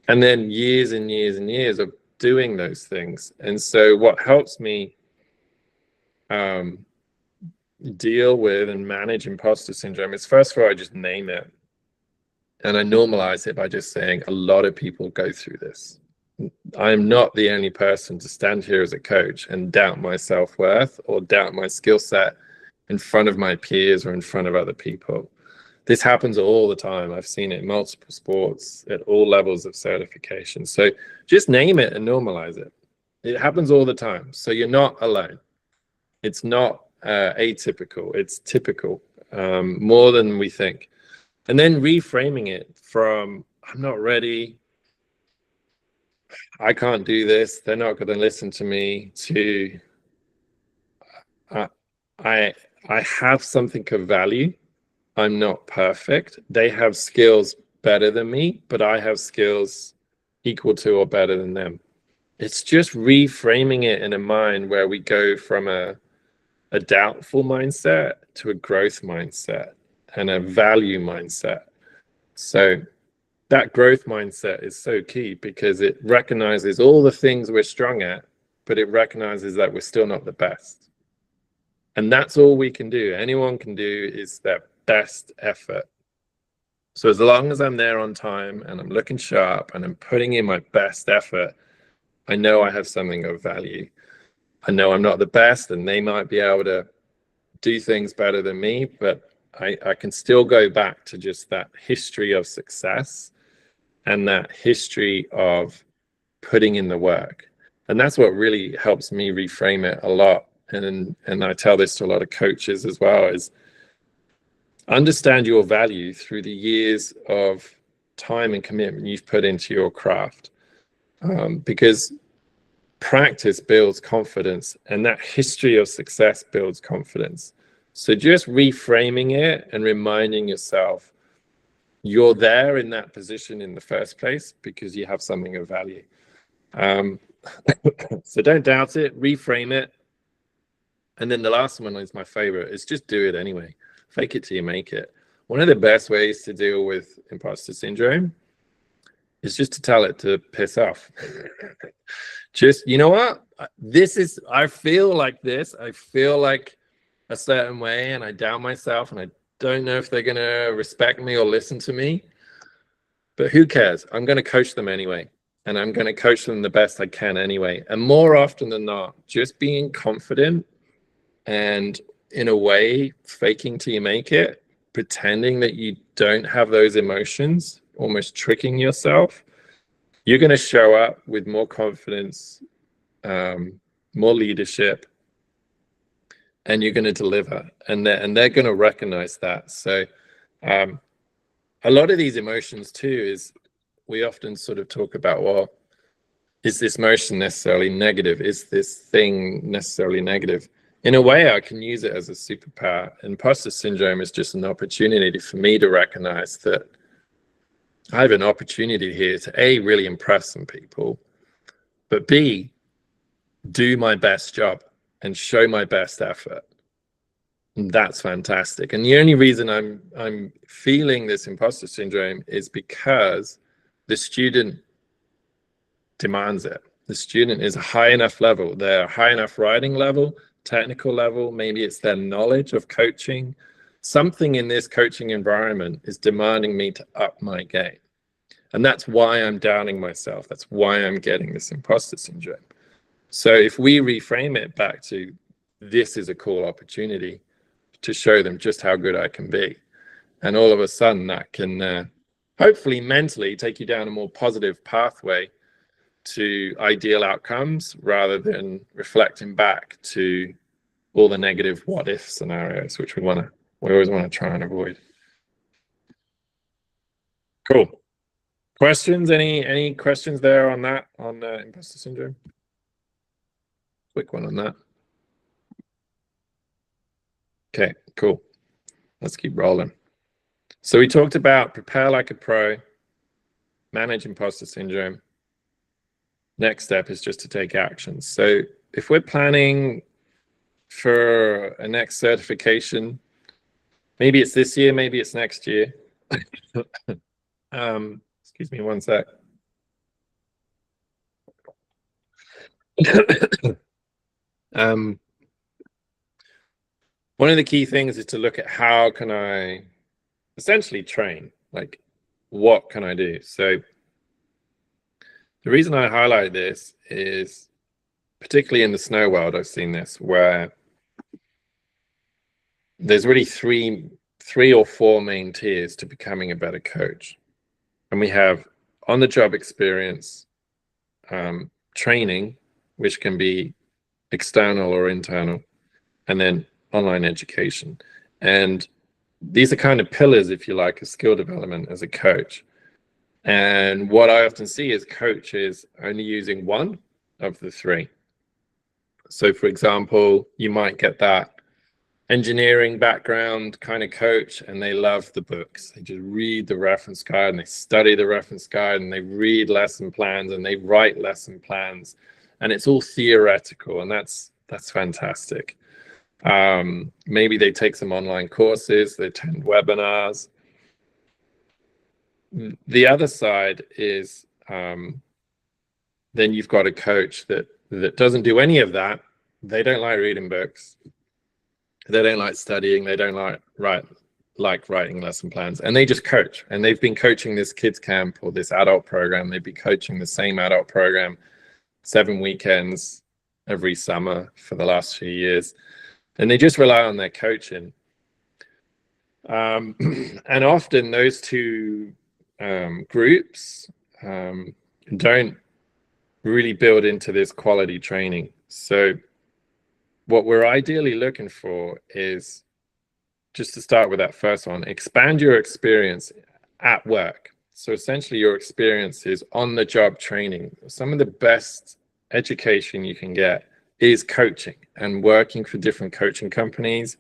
and then years and years and years of doing those things. And so what helps me deal with and manage imposter syndrome is, first of all, I just name it, and I normalize it by just saying a lot of people go through this. I'm not the only person to stand here as a coach and doubt my self-worth or doubt my skill set in front of my peers or in front of other people. This happens all the time. I've seen it in multiple sports at all levels of certification. So just name it and normalize it. It happens all the time. So you're not alone. It's not atypical. It's typical, more than we think. And then reframing it from, I'm not ready, I can't do this, they're not going to listen to me, to I have something of value. I'm not perfect. They have skills better than me, but I have skills equal to or better than them. It's just reframing it in a mind where we go from a a doubtful mindset to a growth mindset and a value mindset. So that growth mindset is so key because it recognizes all the things we're strong at, but it recognizes that we're still not the best. And that's all we can do. Anyone can do is their best effort. So as long as I'm there on time and I'm looking sharp and I'm putting in my best effort, I know I have something of value. I know I'm not the best and they might be able to do things better than me, but I can still go back to just that history of success and that history of putting in the work. And that's what really helps me reframe it a lot. And I tell this to a lot of coaches as well, is understand your value through the years of time and commitment you've put into your craft. Because practice builds confidence and that history of success builds confidence. So just reframing it and reminding yourself you're there in that position in the first place because you have something of value. So don't doubt it, reframe it. And then the last one is my favorite, is just do it anyway. Fake it till you make it. One of the best ways to deal with imposter syndrome is just to tell it to piss off. Just, you know what? I feel like this. I feel like a certain way and I doubt myself and I don't know if they're going to respect me or listen to me. But who cares? I'm going to coach them anyway. And I'm going to coach them the best I can anyway. And more often than not, just being confident and in a way, faking till you make it, pretending that you don't have those emotions, almost tricking yourself, you're going to show up with more confidence, more leadership, and you're going to deliver. And they're going to recognize that. So a lot of these emotions too is we often sort of talk about, well, is this motion necessarily negative? Is this thing necessarily negative? In a way, I can use it as a superpower. Imposter syndrome is just an opportunity for me to recognize that I have an opportunity here to A, really impress some people, but B, do my best job and show my best effort. And that's fantastic. And the only reason I'm feeling this imposter syndrome is because the student demands it. The student is a high enough level. They're a high enough writing level, technical level. Maybe it's their knowledge of coaching. Something in this coaching environment is demanding me to up my game. And that's why I'm doubting myself. That's why I'm getting this imposter syndrome. So if we reframe it back to, this is a cool opportunity to show them just how good I can be. And all of a sudden that can hopefully mentally take you down a more positive pathway to ideal outcomes rather than reflecting back to all the negative what if scenarios, which we always want to try and avoid. Cool. Questions? Any questions there on that, on imposter syndrome? Quick one on that. Okay, cool. Let's keep rolling. So we talked about prepare like a pro, manage imposter syndrome. Next step is just to take action. So if we're planning for a next certification, maybe it's this year, maybe it's next year. Excuse me one sec. One of the key things is to look at how can I essentially train, like what can I do? So the reason I highlight this is particularly in the snow world, I've seen this where there's really three or four main tiers to becoming a better coach. And we have on-the-job experience, training, which can be external or internal, and then online education. And these are kind of pillars, if you like, of skill development as a coach. And what I often see is coaches only using one of the three. So for example, you might get that engineering background kind of coach and they love the books. They just read the reference guide and they study the reference guide and they read lesson plans and they write lesson plans, and it's all theoretical, and that's fantastic. Maybe they take some online courses, they attend webinars. The other side is then you've got a coach that doesn't do any of that. They don't like reading books. They don't like studying. They don't like writing lesson plans, and they just coach. And they've been coaching this kids camp or this adult program. They've been coaching the same adult program 7 weekends every summer for the last few years, and they just rely on their coaching. And often those two groups don't really build into this quality training. So what we're ideally looking for is, just to start with that first one, expand your experience at work. So essentially your experience is on the job training. Some of the best education you can get is coaching and working for different coaching companies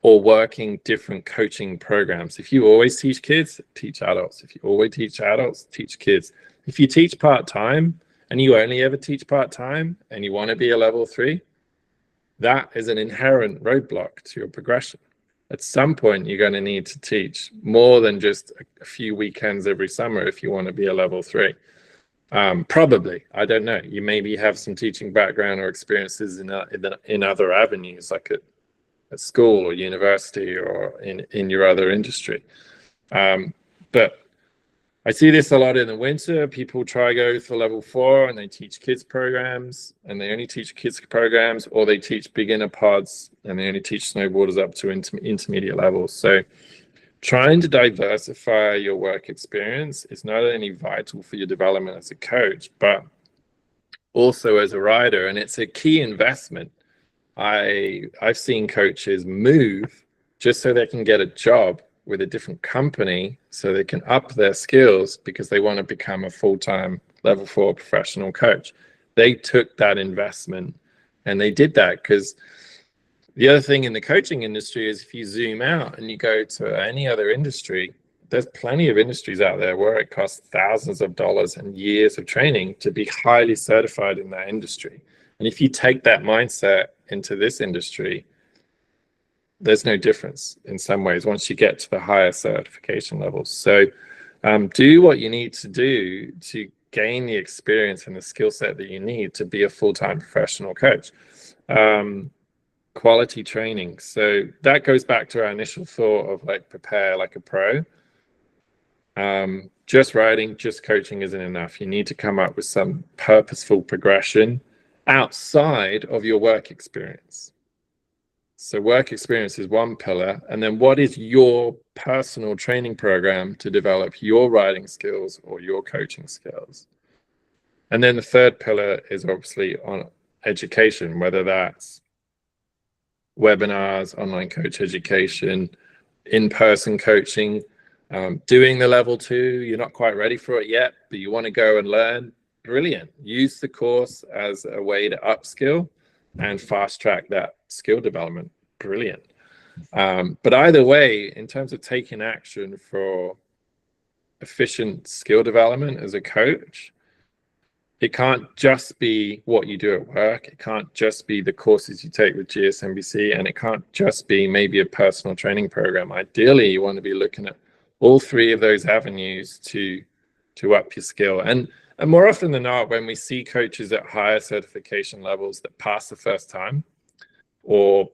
or working different coaching programs. If you always teach kids, teach adults. If you always teach adults, teach kids. If you teach part-time and you only ever teach part-time and you want to be a level 3, that is an inherent roadblock to your progression. At some point, you're going to need to teach more than just a few weekends every summer if you want to be a level 3. Probably, I don't know. You maybe have some teaching background or experiences in other avenues, like at school or university or in your other industry. But I see this a lot in the winter. People try go for level 4 and they teach kids programs, and they only teach kids programs, or they teach beginner pods and they only teach snowboarders up to intermediate levels. So trying to diversify your work experience is not only vital for your development as a coach, but also as a rider, and it's a key investment. I've seen coaches move just so they can get a job with a different company so they can up their skills because they want to become a full-time level 4 professional coach. They took that investment and they did that because the other thing in the coaching industry is if you zoom out and you go to any other industry, there's plenty of industries out there where it costs thousands of dollars and years of training to be highly certified in that industry. And if you take that mindset into this industry, there's no difference in some ways once you get to the higher certification levels. So do what you need to do to gain the experience and the skill set that you need to be a full-time professional coach. Quality training. So that goes back to our initial thought of like prepare like a pro. Just writing, just coaching isn't enough. You need to come up with some purposeful progression outside of your work experience. So work experience is one pillar. And then what is your personal training program to develop your writing skills or your coaching skills? And then the third pillar is obviously on education, whether that's webinars, online coach education, in-person coaching, doing the level 2. You're not quite ready for it yet, but you want to go and learn. Brilliant. Use the course as a way to upskill and fast track that skill development. Brilliant. But either way, in terms of taking action for efficient skill development as a coach, it can't just be what you do at work. It can't just be the courses you take with GSMBC, and it can't just be maybe a personal training program. Ideally, you want to be looking at all 3 of those avenues to up your skill. And more often than not, when we see coaches at higher certification levels that pass the first time, or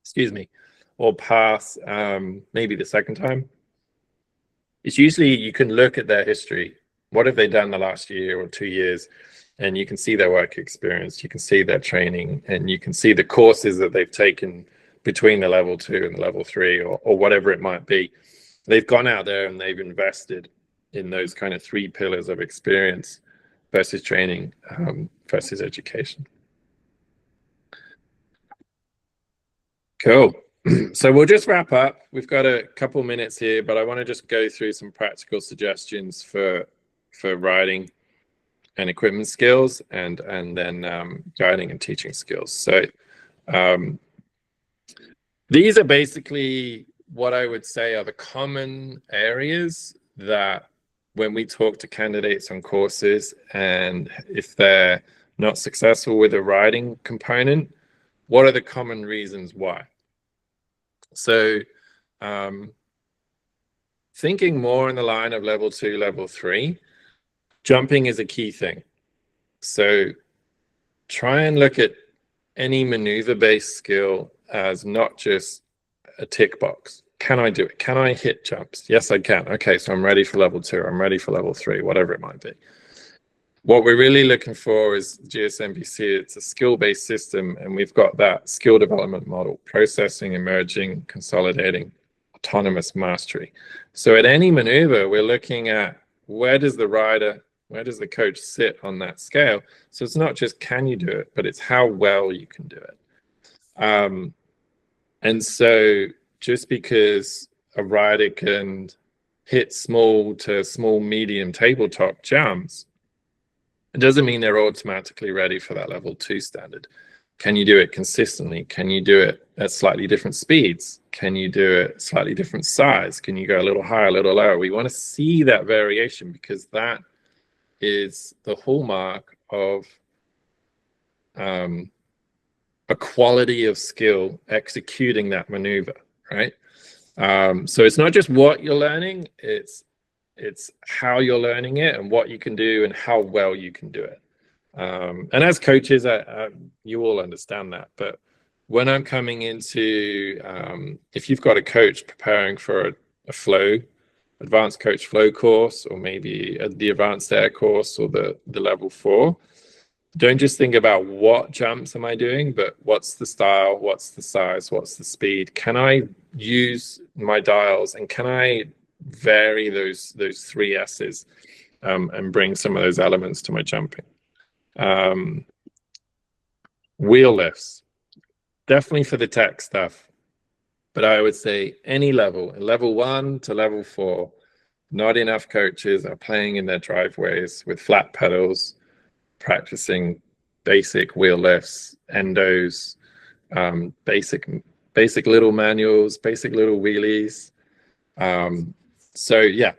excuse me, or pass maybe the second time, it's usually you can look at their history. What have they done the last year or 2 years? And you can see their work experience, you can see their training, and you can see the courses that they've taken between the level 2 and the level 3 or whatever it might be. They've gone out there and they've invested in those kind of 3 pillars of experience versus training versus education. Cool. So we'll just wrap up. We've got a couple minutes here, but I want to just go through some practical suggestions for writing and equipment skills and then guiding and teaching skills. So these are basically what I would say are the common areas that when we talk to candidates on courses, and if they're not successful with a riding component, what are the common reasons why? So thinking more in the line of level 2, level 3, jumping is a key thing. So try and look at any maneuver-based skill as not just a tick box. Can I do it? Can I hit jumps? Yes, I can. Okay, so I'm ready for level 2. I'm ready for level 3, whatever it might be. What we're really looking for is GSMBC. It's a skill-based system, and we've got that skill development model: processing, emerging, consolidating, autonomous mastery. So at any maneuver, we're looking at where does the coach sit on that scale? So it's not just can you do it, but it's how well you can do it. And so just because a rider can hit small to small, medium tabletop jumps, it doesn't mean they're automatically ready for that level 2 standard. Can you do it consistently? Can you do it at slightly different speeds? Can you do it slightly different size? Can you go a little higher, a little lower? We want to see that variation, because that is the hallmark of a quality of skill executing that maneuver, right? So it's not just what you're learning, it's how you're learning it and what you can do and how well you can do it. And as coaches, you all understand that. But when I'm coming into, if you've got a coach preparing for a flow, advanced coach flow course, or maybe the advanced air course or the level 4, don't just think about what jumps am I doing, but what's the style, what's the size, what's the speed? Can I use my dials, and can I vary those 3 S's and bring some of those elements to my jumping? Wheel lifts, definitely for the tech stuff, but I would say any level 1 to level 4, not enough coaches are playing in their driveways with flat pedals, practicing basic wheel lifts, endos, basic little manuals, basic little wheelies. So yeah,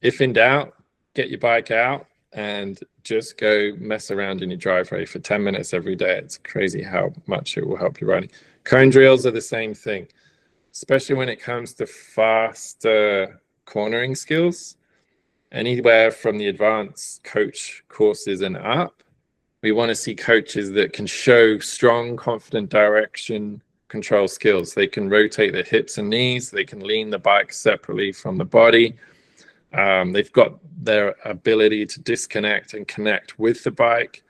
if in doubt, get your bike out and just go mess around in your driveway for 10 minutes every day. It's crazy how much it will help you riding. Cone drills are the same thing, especially when it comes to faster cornering skills. Anywhere from the advanced coach courses and up, we want to see coaches that can show strong, confident direction control skills. They can rotate their hips and knees. They can lean the bike separately from the body. They've got their ability to disconnect and connect with the bike.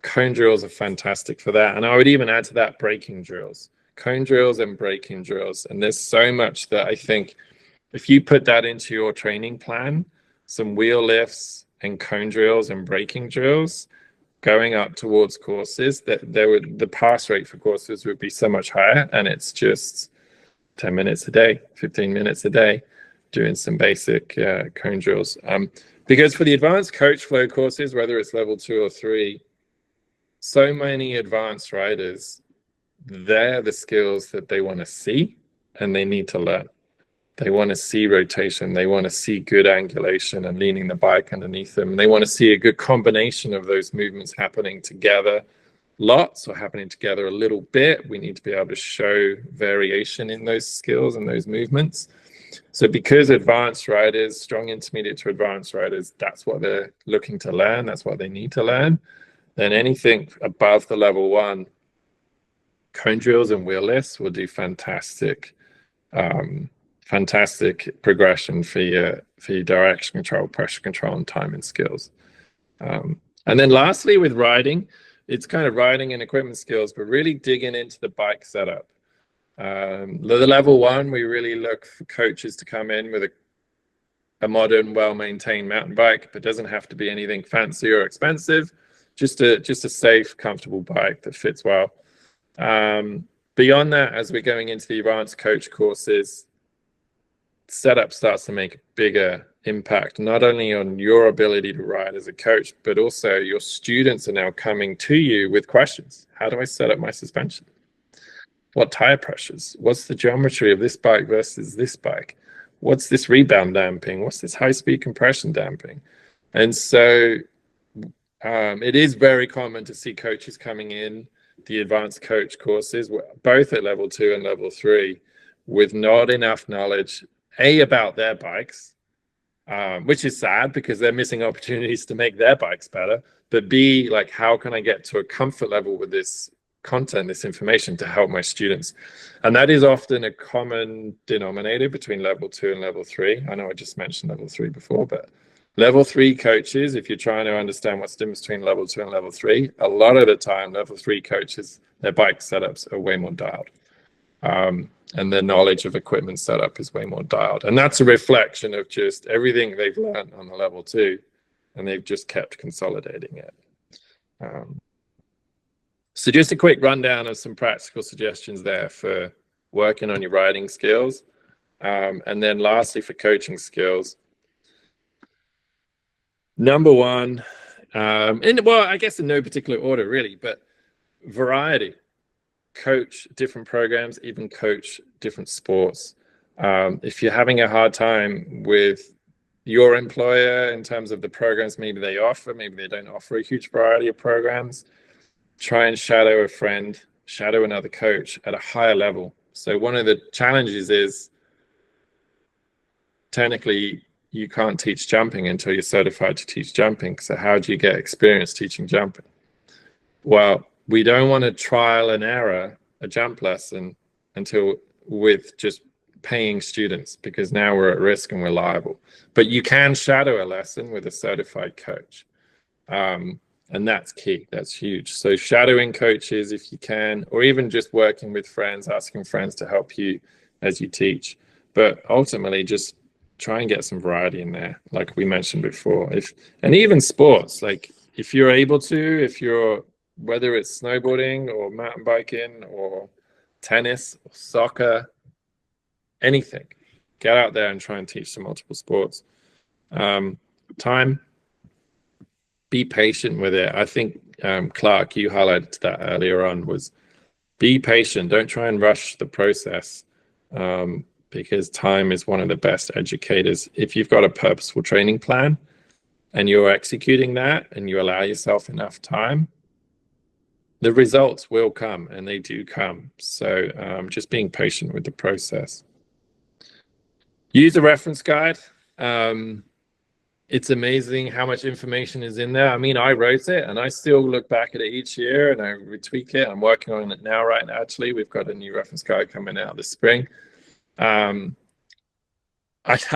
Cone drills are fantastic for that. And I would even add to that braking drills, cone drills and braking drills. And there's so much that I think if you put that into your training plan, some wheel lifts and cone drills and braking drills going up towards courses, that the pass rate for courses would be so much higher. And it's just 10 minutes a day, 15 minutes a day, doing some basic cone drills. Because for the advanced coach flow courses, whether it's level 2 or 3, so many advanced riders, they're the skills that they want to see and they need to learn. They want to see rotation. They want to see good angulation and leaning the bike underneath them. And they want to see a good combination of those movements happening together lots or happening together a little bit. We need to be able to show variation in those skills and those movements. So because advanced riders, strong intermediate to advanced riders, that's what they're looking to learn. That's what they need to learn. Then anything above the level 1, cone drills and wheel lifts will do fantastic progression for your direction control, pressure control, and timing skills. And then lastly, with riding, it's kind of riding and equipment skills, but really digging into the bike setup. The level 1, we really look for coaches to come in with a modern, well-maintained mountain bike, but doesn't have to be anything fancy or expensive. Just a safe, comfortable bike that fits well. Beyond that, as we're going into the advanced coach courses, setup starts to make a bigger impact, not only on your ability to ride as a coach, but also your students are now coming to you with questions. How do I set up my suspension? What tire pressures? What's the geometry of this bike versus this bike? What's this rebound damping? What's this high-speed compression damping? And so it is very common to see coaches coming in the advanced coach courses, both at level 2 and level 3, with not enough knowledge, A, about their bikes, which is sad because they're missing opportunities to make their bikes better, but B, like, how can I get to a comfort level with this content, this information to help my students? And that is often a common denominator between level 2 and level 3. I know I just mentioned level 3 before, but level 3 coaches, if you're trying to understand what's the difference between level 2 and level 3, a lot of the time, level 3 coaches, their bike setups are way more dialed. And their knowledge of equipment setup is way more dialed. And that's a reflection of just everything they've learned on the level 2, and they've just kept consolidating it. So just a quick rundown of some practical suggestions there for working on your riding skills. And then lastly, for coaching skills. Number one, well, I guess in no particular order really, but variety. Coach different programs, even coach different sports. If you're having a hard time with your employer in terms of the programs maybe they offer, maybe they don't offer a huge variety of programs, try and shadow a friend, shadow another coach at a higher level. So one of the challenges is technically you can't teach jumping until you're certified to teach jumping. So how do you get experience teaching jumping? Well, we don't want to trial and error a jump lesson until with just paying students, because now we're at risk and we're liable. But you can shadow a lesson with a certified coach. And that's key. That's huge. So shadowing coaches if you can, or even just working with friends, asking friends to help you as you teach. But ultimately, just try and get some variety in there, like we mentioned before. And even sports, like if you're able to, whether it's snowboarding or mountain biking or tennis or soccer, anything, get out there and try and teach some multiple sports. Time, be patient with it. I think, Clark, you highlighted that earlier on, was be patient. Don't try and rush the process, because time is one of the best educators. If you've got a purposeful training plan and you're executing that and you allow yourself enough time, the results will come, and they do come. So just being patient with the process. Use a reference guide. It's amazing how much information is in there. I mean, I wrote it and I still look back at it each year and I retweak it. I'm working on it now, right now, actually. We've got a new reference guide coming out this spring. I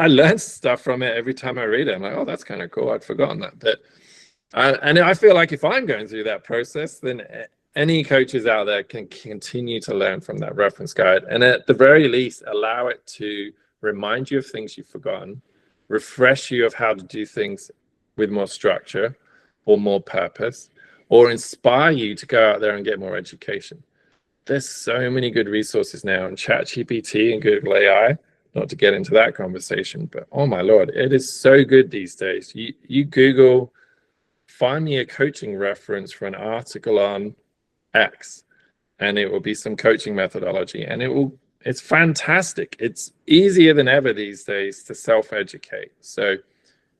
learn stuff from it every time I read it. I'm like, oh, that's kind of cool. I'd forgotten that. But and I feel like if I'm going through that process, then any coaches out there can continue to learn from that reference guide. And at the very least, allow it to remind you of things you've forgotten, refresh you of how to do things with more structure or more purpose, or inspire you to go out there and get more education. There's so many good resources now on ChatGPT and Google AI, not to get into that conversation, but oh my Lord, it is so good these days. You Google, find me a coaching reference for an article on X, and it will be some coaching methodology, and it's fantastic. It's easier than ever these days to self-educate. So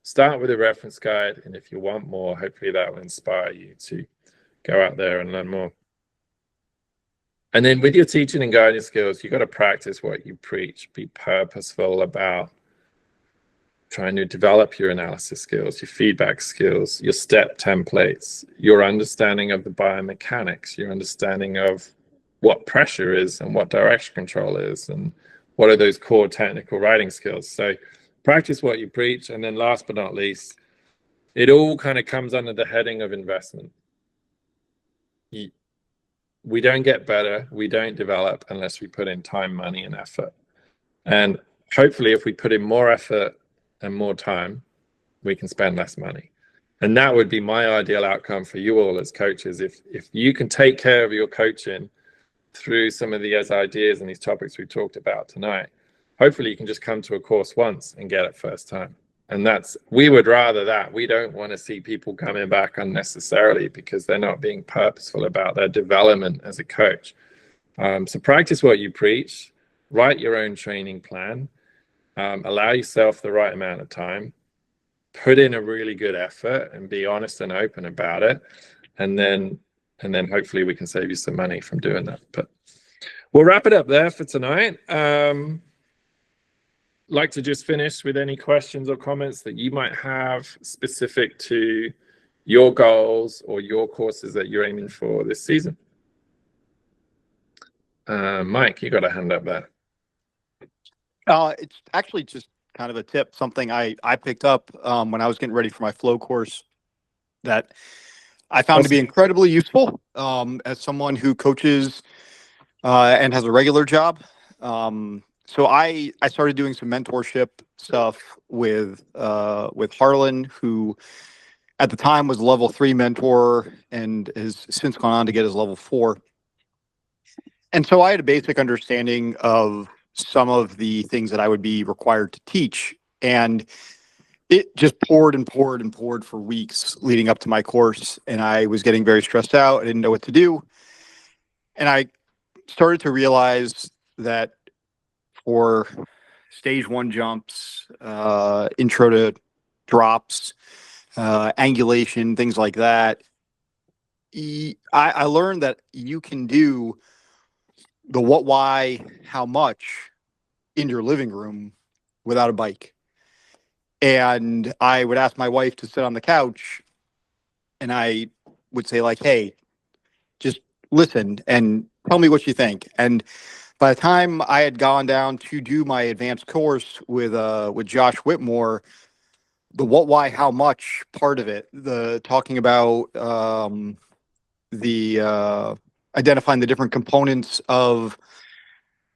start with a reference guide, and if you want more, hopefully that will inspire you to go out there and learn more. And then with your teaching and guiding skills, you've got to practice what you preach. Be purposeful about trying to develop your analysis skills, your feedback skills, your step templates, your understanding of the biomechanics, your understanding of what pressure is and what direction control is, and what are those core technical writing skills. So practice what you preach. And then last but not least, it all kind of comes under the heading of investment. We don't get better, we don't develop unless we put in time, money, and effort. And hopefully if we put in more effort and more time, we can spend less money. And that would be my ideal outcome for you all as coaches. If you can take care of your coaching through some of these ideas and these topics we talked about tonight, hopefully you can just come to a course once and get it first time. And we would rather that. We don't want to see people coming back unnecessarily because they're not being purposeful about their development as a coach. So practice what you preach, write your own training plan, allow yourself the right amount of time, put in a really good effort and be honest and open about it, and then hopefully we can save you some money from doing that. But we'll wrap it up there for tonight. Like to just finish with any questions or comments that you might have specific to your goals or your courses that you're aiming for this season. Mike, you got a hand up there. It's actually just kind of a tip, something I picked up when I was getting ready for my flow course that I found to be incredibly useful as someone who coaches and has a regular job. So I started doing some mentorship stuff with Harlan, who at the time was a level 3 mentor and has since gone on to get his level 4. And so I had a basic understanding of some of the things that I would be required to teach. And it just poured and poured and poured for weeks leading up to my course. And I was getting very stressed out. I didn't know what to do. And I started to realize that for stage 1 jumps, intro to drops, angulation, things like that, I learned that you can do the what, why, how much in your living room without a bike. And I would ask my wife to sit on the couch and I would say like, hey, just listen and tell me what you think. And by the time I had gone down to do my advanced course with Josh Whitmore, the what, why, how much part of it, the talking about the identifying the different components of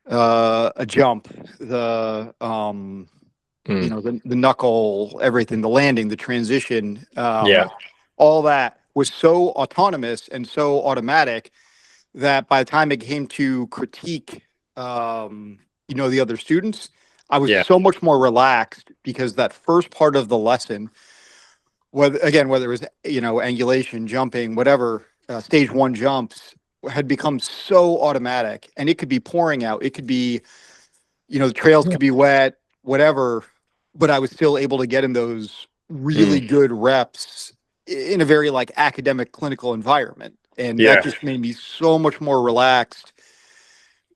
a jump, the you know, the knuckle, everything, the landing, the transition, all that was so autonomous and so automatic that by the time it came to critique, you know, the other students, I was so much more relaxed because that first part of the lesson, whether it was, you know, angulation, jumping, whatever, stage 1 jumps had become so automatic, and it could be pouring out. It could be, you know, the trails could be wet, whatever, but I was still able to get in those really good reps in a very like academic clinical environment. And that just made me so much more relaxed,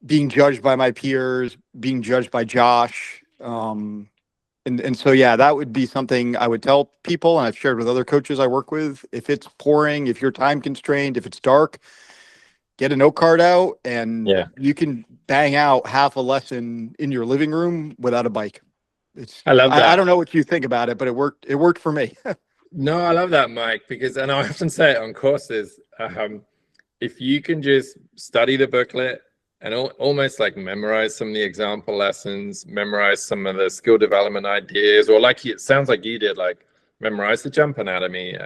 being judged by my peers, being judged by Josh. And so, yeah, that would be something I would tell people. And I've shared with other coaches I work with. If it's pouring, if you're time constrained, if it's dark, get a note card out and you can bang out half a lesson in your living room without a bike. I love that. I don't know what you think about it, but it worked for me. No, I love that, Mike, because, and I often say it on courses, if you can just study the booklet and almost like memorize some of the example lessons, memorize some of the skill development ideas, or like it sounds like you did, like memorize the jump anatomy,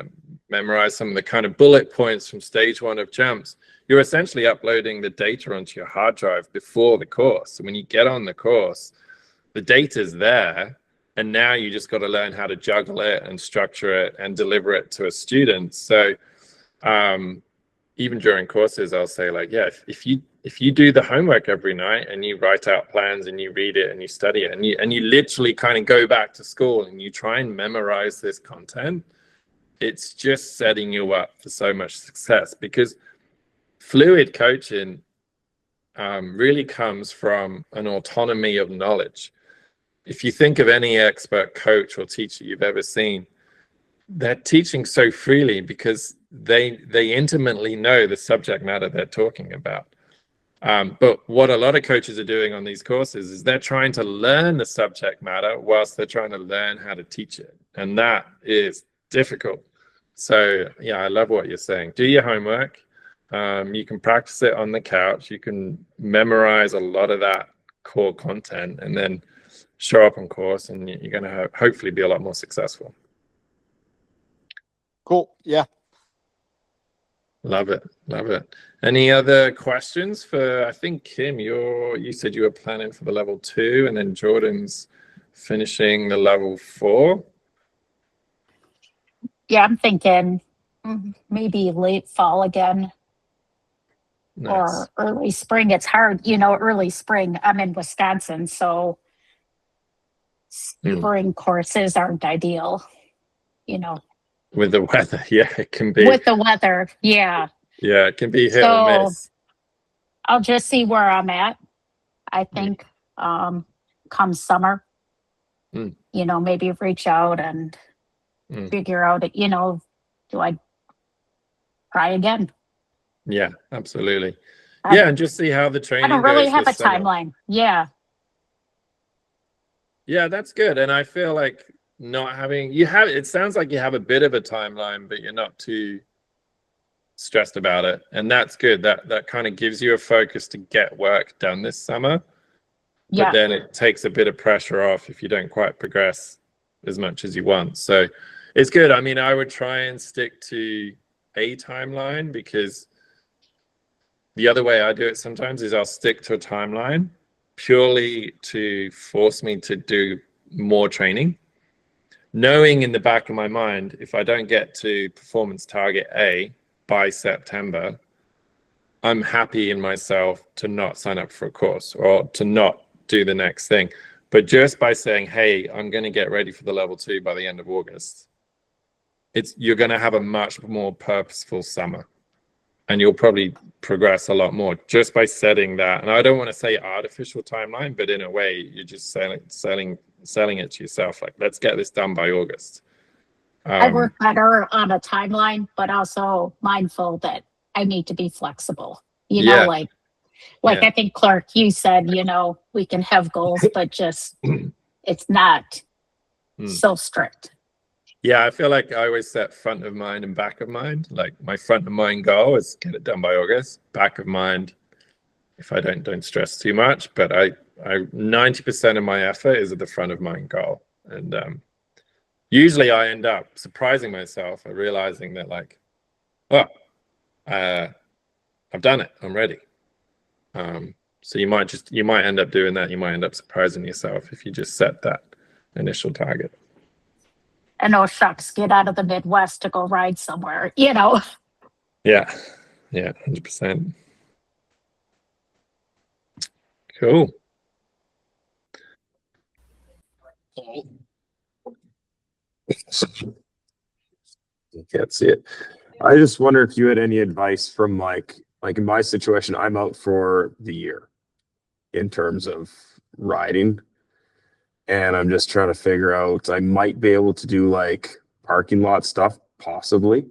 memorize some of the kind of bullet points from stage 1 of jumps, you're essentially uploading the data onto your hard drive before the course. So when you get on the course, the data's there, and now you just got to learn how to juggle it and structure it and deliver it to a student. So even during courses, I'll say like, yeah, if you do the homework every night and you write out plans and you read it and you study it and you literally kind of go back to school and you try and memorize this content, it's just setting you up for so much success, because fluid coaching really comes from an autonomy of knowledge. If you think of any expert coach or teacher you've ever seen, they're teaching so freely because they intimately know the subject matter they're talking about. But what a lot of coaches are doing on these courses is they're trying to learn the subject matter whilst they're trying to learn how to teach it. And that is difficult. So yeah, I love what you're saying. Do your homework. You can practice it on the couch. You can memorize a lot of that core content and then show up on course, and you're going to hopefully be a lot more successful. Cool. Yeah. Love it. Love it. Any other questions for, I think, Kim, you said you were planning for the level 2 and then Jordan's finishing the level 4. Yeah, I'm thinking maybe late fall again. Nice. Or early spring. It's hard, you know, early spring. I'm in Wisconsin, so spring courses aren't ideal. you know, With the weather, yeah, it can be. with the weather. Yeah. Yeah, it can be hit or So miss. I'll just see where I'm at. I think come summer, Mm. you know, maybe reach out and figure out, you know, do I try again? Yeah, absolutely. Yeah, and just see how the I training don't really goes have a this summer. timeline. Yeah. Yeah, that's good. And I feel like not having it sounds like you have a bit of a timeline, but you're not too stressed about it. And that's good. That kind of gives you a focus to get work done this summer. Yeah. But then it takes a bit of pressure off if you don't quite progress as much as you want. So it's good. I mean, I would try and stick to a timeline, because the other way I do it sometimes is I'll stick to a timeline purely to force me to do more training, knowing in the back of my mind, if I don't get to performance target A by September, I'm happy in myself to not sign up for a course or to not do the next thing. But just by saying, hey, I'm going to get ready for the level 2 by the end of August, you're going to have a much more purposeful summer, and you'll probably progress a lot more just by setting that. And I don't want to say artificial timeline, but in a way, you're just selling it to yourself. Like, let's get this done by August. I work better on a timeline, but also mindful that I need to be flexible. You know, like Yeah. I think, Clark, you said, you know, we can have goals, but just it's not so strict. Yeah, I feel like I always set front of mind and back of mind. Like, my front of mind goal is get it done by August. Back of mind, if I don't stress too much. But I 90% of my effort is at the front of mind goal. And usually I end up surprising myself at realizing that, like, oh, I've done it. I'm ready. So you might end up doing that. You might end up surprising yourself if you just set that initial target. And oh shucks, get out of the Midwest to go ride somewhere, you know. Yeah, 100%. Cool. You can't see it. I just wonder if you had any advice from like in my situation, I'm out for the year in terms of riding. And I'm just trying to figure out, I might be able to do like parking lot stuff, possibly,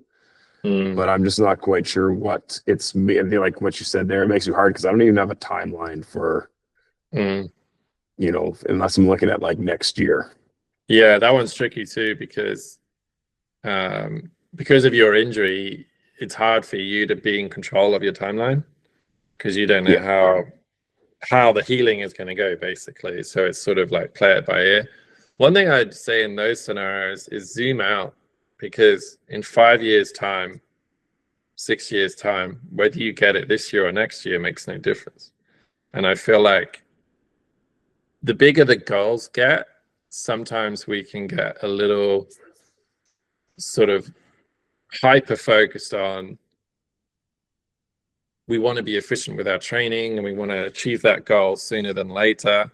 but I'm just not quite sure what it's, like what you said there. It makes it hard because I don't even have a timeline for, you know, unless I'm looking at like next year. Yeah, that one's tricky too, because of your injury, it's hard for you to be in control of your timeline, because you don't know how the healing is going to go, basically. So it's sort of like play it by ear. One thing I'd say in those scenarios is zoom out, because in 5 years' time, 6 years' time, whether you get it this year or next year makes no difference. And I feel like the bigger the goals get, sometimes we can get a little sort of hyper focused on, we want to be efficient with our training and we want to achieve that goal sooner than later.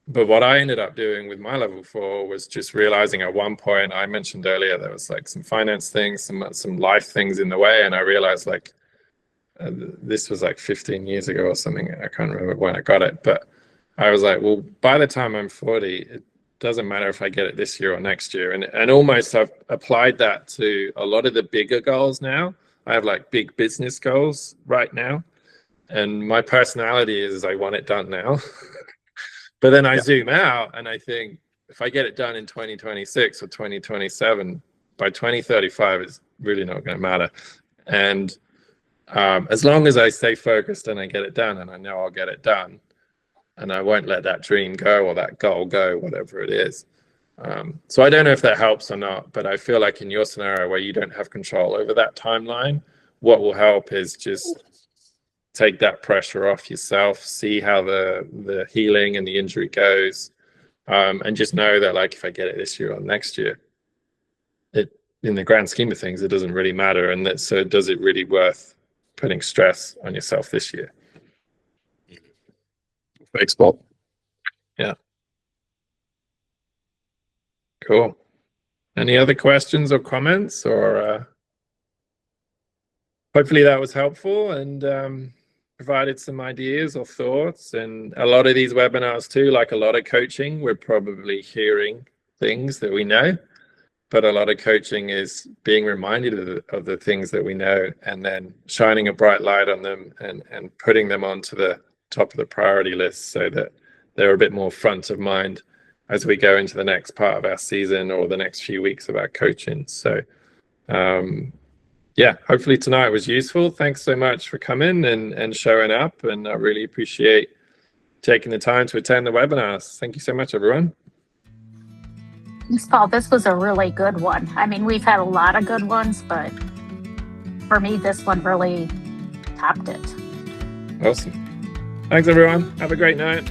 But what I ended up doing with my level 4 was just realizing at one point, I mentioned earlier, there was like some finance things, some life things in the way. And I realized, like, this was like 15 years ago or something. I can't remember when I got it, but I was like, well, by the time I'm 40, it doesn't matter if I get it this year or next year. And almost I've applied that to a lot of the bigger goals now. I have like big business goals right now. And my personality is I want it done now. But then I zoom out and I think, if I get it done in 2026 or 2027, by 2035, it's really not going to matter. And as long as I stay focused and I get it done, and I know I'll get it done, and I won't let that dream go or that goal go, whatever it is. So I don't know if that helps or not, but I feel like in your scenario where you don't have control over that timeline, what will help is just take that pressure off yourself, see how the healing and the injury goes, and just know that, like, if I get it this year or next year, in the grand scheme of things, it doesn't really matter. And that, so does it really worth putting stress on yourself this year? Thanks, Paul. Yeah. Cool. Any other questions or comments, or hopefully that was helpful and provided some ideas or thoughts. And a lot of these webinars too, like a lot of coaching, we're probably hearing things that we know, but a lot of coaching is being reminded of the things that we know and then shining a bright light on them and putting them onto the top of the priority list so that they're a bit more front of mind as we go into the next part of our season or the next few weeks of our coaching. So yeah, hopefully tonight was useful. Thanks so much for coming and showing up, and I really appreciate taking the time to attend the webinars. Thank you so much, everyone. Thanks, Paul. This was a really good one. I mean, we've had a lot of good ones, but for me, this one really topped it. Awesome. Thanks, everyone. Have a great night.